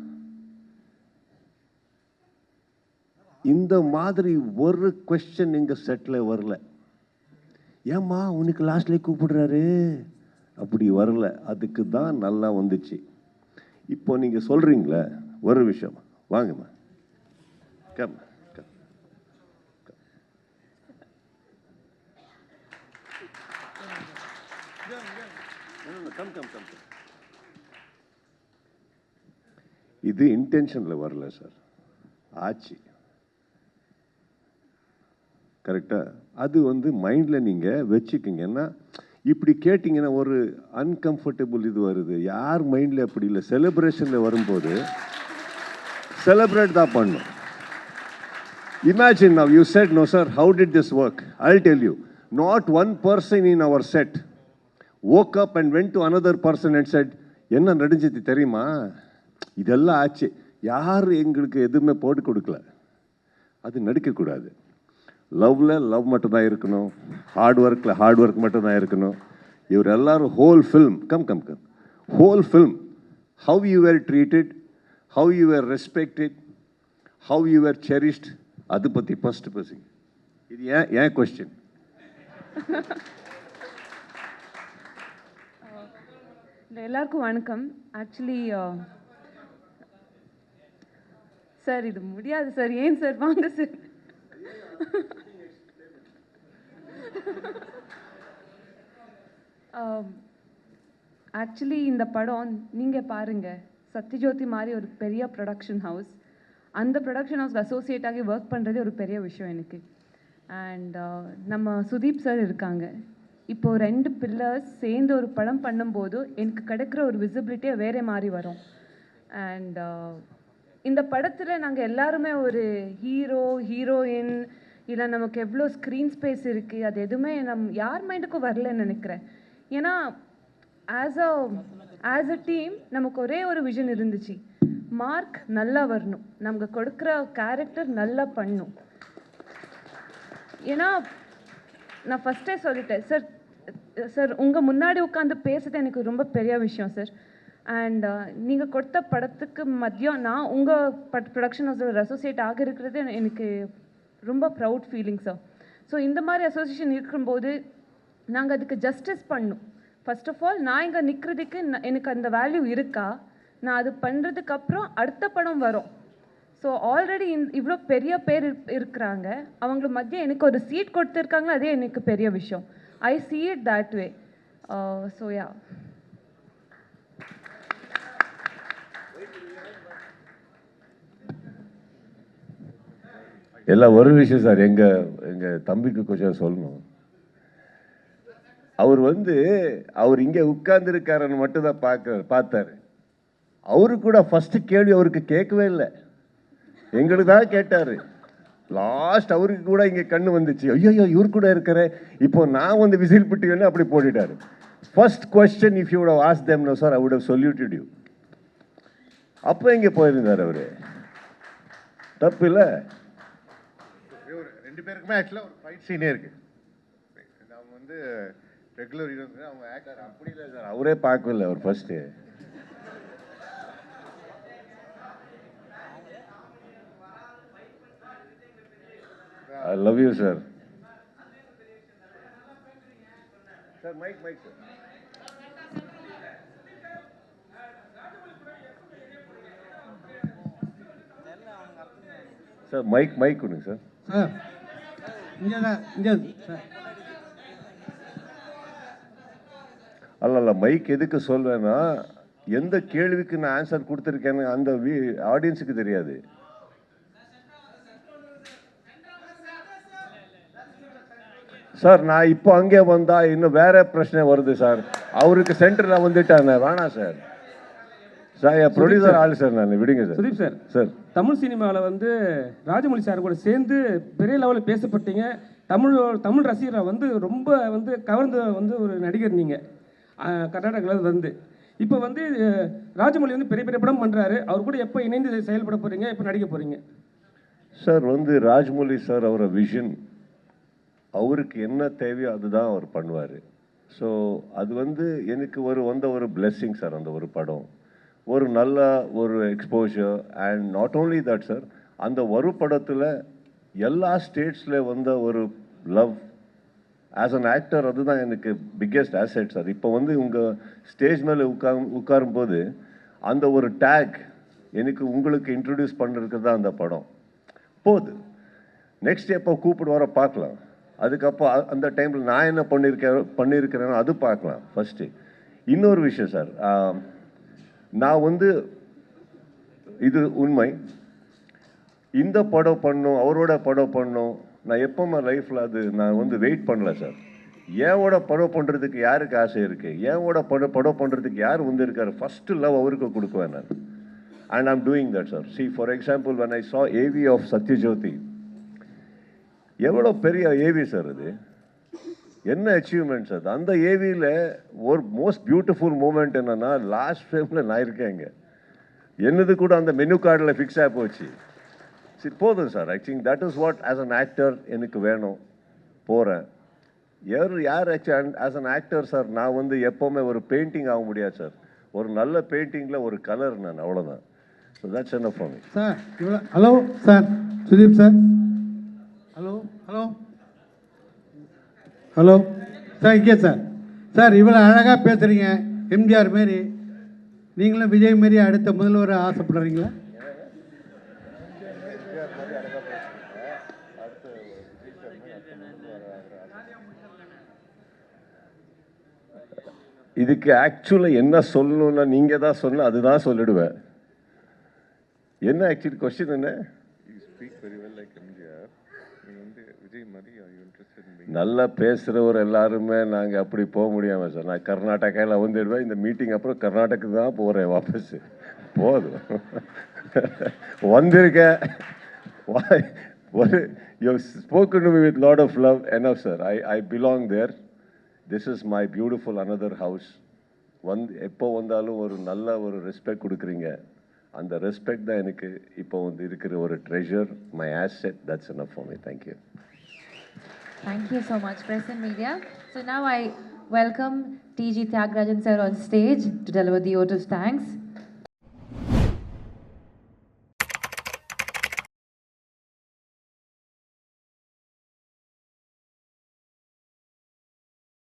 இந்த மாதிரி ஒரு கொஸ்டின் நீங்கள் செட்டில் வரல. ஏம்மா உனக்கு லாஸ்ட்லேயே கூப்பிடுறாரு, அப்படி வரல. அதுக்கு தான் நல்லா வந்துச்சு. இப்போ நீங்கள் சொல்கிறீங்களே ஒரு விஷயம், வாங்கம்மா கம். இது இன்டென்ஷனில் வரல சார், ஆச்சு. கரெக்டாக அது வந்து மைண்டில் நீங்கள் வச்சுக்கிங்கன்னா, இப்படி கேட்டிங்கன்னா ஒரு அன்கம்ஃபர்டபுள் இது வருது. யார் மைண்டில் அப்படி இல்லை. செலிப்ரேஷனில் வரும்போது செலிப்ரேட் தான் பண்ணும். Imagine now, you said, no sir, how did this work? I'll tell you, not one person in our set woke up and went to another person and said, என்ன நடிஞ்சது தெரியுமா? இதெல்லாம் ஆச்சு. யார் எங்களுக்கு எதுவுமே போட்டு கொடுக்கல. அது நடிக்கக்கூடாது. லவ்வில் லவ் மட்டும்தான் இருக்கணும், ஹார்ட் ஒர்க் மட்டும்தான் இருக்கணும். இவர் எல்லாரும் whole film whole film how you were treated, how you were respected, how you were cherished, அது பற்றி ஃபஸ்ட்டு பேசுங்க. இது ஏன் கொஸ்டின். எல்லாருக்கும் வணக்கம். ஆக்சுவலி சார் இது முடியாது சார். ஏன் சார்? வாங்க சார். ஆக்சுவலி இந்த படம் நீங்கள் பாருங்கள், சத்யஜோதி மாதிரி ஒரு பெரிய ப்ரொடக்ஷன் ஹவுஸ், அந்த ப்ரொடக்ஷன் ஹவுஸ் அசோசியேட் ஆகி ஒர்க் பண்ணுறதே ஒரு பெரிய விஷயம் எனக்கு. அண்ட் நம்ம சுதீப் சார் இருக்காங்க. இப்போது 2 பில்லர்ஸ் சேர்ந்து ஒரு படம் பண்ணும்போது எனக்கு கிடைக்கிற ஒரு விசிபிலிட்டியே வேறு மாதிரி வரும். அண்ட் இந்த படத்தில் நாங்கள் எல்லாருமே ஒரு ஹீரோ ஹீரோயின் இல்லை நமக்கு எவ்வளோ ஸ்க்ரீன் ஸ்பேஸ் இருக்குது அது எதுவுமே யார் மைண்டுக்கும் வரலன்னு நினைக்கிறேன். ஏன்னா ஆஸ் அ டீம் நமக்கு ஒரே ஒரு விஷன் இருந்துச்சு, மார்க் நல்லா வரணும், நமக்கு கொடுக்குற கேரக்டர் நல்லா பண்ணும். ஏன்னா நான் ஃபஸ்ட்டே சொல்லிட்டேன் சார் உங்கள் முன்னாடி உட்காந்து பேசுறது எனக்கு ரொம்ப பெரிய விஷயம் சார். அண்ட் நீங்கள் கொடுத்த படத்துக்கு மதியம் நான் உங்கள் ப்ரொடக்ஷன் ஹவுஸில் அசோசியேட் ஆக இருக்கிறது எனக்கு ரொம்ப ப்ரவுட் ஃபீலிங் சார். ஸோ இந்த மாதிரி அசோசியேஷன் இருக்கும்போது நாங்கள் அதுக்கு ஜஸ்டிஸ் பண்ணணும். ஃபர்ஸ்ட் ஆஃப் ஆல் நான் இங்கே நிற்கிறதுக்கு எனக்கு அந்த வேல்யூ இருக்கா, நான் அது பண்ணுறதுக்கப்புறம் அடுத்த படம் வரும். ஸோ ஆல்ரெடி இவ்வளோ பெரிய பேர் இருக்கிறாங்க, அவங்கள மத்திய எனக்கு ஒரு சீட் கொடுத்துருக்காங்களோ அதே எனக்கு பெரிய விஷயம். ஐ see it that way. So yeah. எல்லாம் ஒரு விஷயம் சார், எங்கள் தம்பிக்கு கொஞ்சம் சொல்லணும். அவர் இங்கே உட்கார்ந்துருக்காருன்னு மட்டும்தான் பார்த்தாரு. அவரு கூட ஃபஸ்ட்டு கேள்வி அவருக்கு கேட்கவே இல்லை, எங்களுக்கு தான் கேட்டார். லாஸ்ட் அவருக்கு கூட இங்கே கண்ணு வந்துச்சு, ஐயோ இவர் கூட இருக்கிற இப்போ நான் விசில் பிட்டுவேன்னு அப்படி போட்டுட்டாரு. First question if you would have asked them, no sir, I would have saluted you. அப்போ இங்கே போயிருந்தார் அவர். தப்பு இல்லை. 2 பேருக்குமே ஆக்சுவலாக ஒரு ஃபைட் சீனே இருக்கு. அவங்க ரெகுலர் ஹீரோஸ், அவங்க ஆக்டர் அப்படி இல்லை சார். அவரே பார்க்கவில்லை அவர் first. I love you, sir. Sir, mic, sir. Sir, mic கொடுங்க சார். சார் இங்கே சார். அல்ல மைக் எதுக்கு சொல்வேன்னா, எந்த கேள்விக்கு நான் ஆன்சர் கொடுத்துருக்கேன்னு அந்த ஆடியன்ஸுக்கு தெரியாது. சார் நான் இப்போ அங்கே வந்தா இன்னும் வேற பிரச்சனை வருது சார். அவருக்கு சென்டரில் வந்துட்டானே, வேணாம் சார். சார் ப்ரொடியூசர் ஆள் சார், நான் விடுங்க sir. Sudeep sir, sir Tamil சினிமாவில் ராஜமௌழி சார் கூட சேர்ந்து பெரிய லெவலில் பேசப்பட்டீங்க. தமிழ் ரசிகரை ரொம்ப கவர்ந்த ஒரு நடிகர் நீங்கள் கர்நாடகாவில் இப்போ ராஜமௌழி பெரிய பெரிய படம் பண்ணுறாரு. அவர் கூட எப்போ இணைந்து செயல்பட போகிறீங்க, எப்போ நடிக்க போகிறீங்க? சார் ராஜமௌழி சார் அவரோட விஷன், அவருக்கு என்ன தேவையோ அதுதான் அவர் பண்ணுவார். ஸோ அது எனக்கு ஒரு பிளெஸ்ஸிங் சார். அந்த ஒரு படம் ஒரு நல்ல ஒரு exposure. And not only that sir, அந்த ஒரு படத்தில் எல்லா ஸ்டேட்ஸில் ஒரு லவ் ஆஸ் அன் ஆக்டர், அதுதான் எனக்கு பிக்கெஸ்ட் ஆசெட் சார். இப்போ உங்கள் ஸ்டேஜ் மேலே உட்காரும்போது அந்த ஒரு டேக் எனக்கு உங்களுக்கு இன்ட்ரடியூஸ் பண்ணுறதுக்கு தான் அந்த படம் போகுது. நெக்ஸ்ட் எப்போ கூப்பிட்டு வர பார்க்கலாம். அதுக்கப்புறம் அந்த டைமில் நான் என்ன பண்ணியிருக்கிறேனோ அது பார்க்கலாம் ஃபஸ்ட்டு. இன்னொரு விஷயம் சார், நான் இது உண்மை, இந்த படம் பண்ணணும் அவரோட படம் பண்ணணும் நான் எப்போவுமே லைஃப்பில் நான் வெயிட் பண்ணல சார். ஏனோட படம் பண்ணுறதுக்கு யாருக்கு ஆசை இருக்குது, ஏனோட படம் பண்ணுறதுக்கு யார் இருக்கார், ஃபஸ்ட்டு லவ் அவருக்கு கொடுக்குவேன் நான். And I'm doing that sir. See for example, when I saw AV of Sathyajothi, எவ்வளோ பெரிய ஏவி சார் அது. என்ன அச்சீவ்மெண்ட்ஸ் அது. அந்த ஏவியில் ஒரு மோஸ்ட் பியூட்டிஃபுல் மூமெண்ட் என்னன்னா, லாஸ்ட் ஃப்ரேமில் நான் இருக்கேங்க. என்னது கூட அந்த மெனு கார்டில் ஃபிக்ஸ் ஆகி போச்சு. சரி போதும் sir. I think that is what as an actor எனக்கு வேணும். போகிறேன். யார் ஆஸ் அன் ஆக்டர் சார், நான் வந்து எப்போவுமே ஒரு பெயிண்டிங் ஆக முடியாது சார். ஒரு நல்ல பெயிண்டிங்கில் ஒரு கலர் நான், அவ்வளோதான். So that's enough for me. Sir இவ்வளோ hello sir, Sudeep sir, hello hello hello sir, இங்கே சார். சார் இவ்வளோ அழகாக பேசுகிறீங்க, எம்ஜிஆர் மாரி. நீங்களும் விஜய் மாரி அடுத்த முதல்வர் ஆசைப்படுறீங்களா? இதுக்கு ஆக்சுவலாக என்ன சொல்லணும்னா நீங்கள் தான் சொல்லணும், அதுதான் சொல்லிடுவேன். என்ன ஆக்சுவலி கொஸ்டின் என்ன? நல்லா பேசுகிறவர் எல்லாருமே நாங்கள் அப்படி போக முடியாமல் சார். நான் கர்நாடகாவில் வந்துடுவேன். இந்த மீட்டிங் அப்புறம் கர்நாடகா தான் போகிறேன் வாபஸ். போதும் வந்திருக்கேன். ஒரு you spoken to me with lot of love. Enough sir. I belong there. This is my beautiful another house. எப்போ வந்தாலும் ஒரு நல்ல ஒரு ரெஸ்பெக்ட் கொடுக்குறீங்க. அந்த ரெஸ்பெக்ட் தான் எனக்கு இப்போ வந்து இருக்கிற ஒரு treasure, my asset. That's enough for me. Thank you. Thank you so much, press and media. So now I welcome T.G. Tyagarajan sir on stage to deliver the vote of thanks.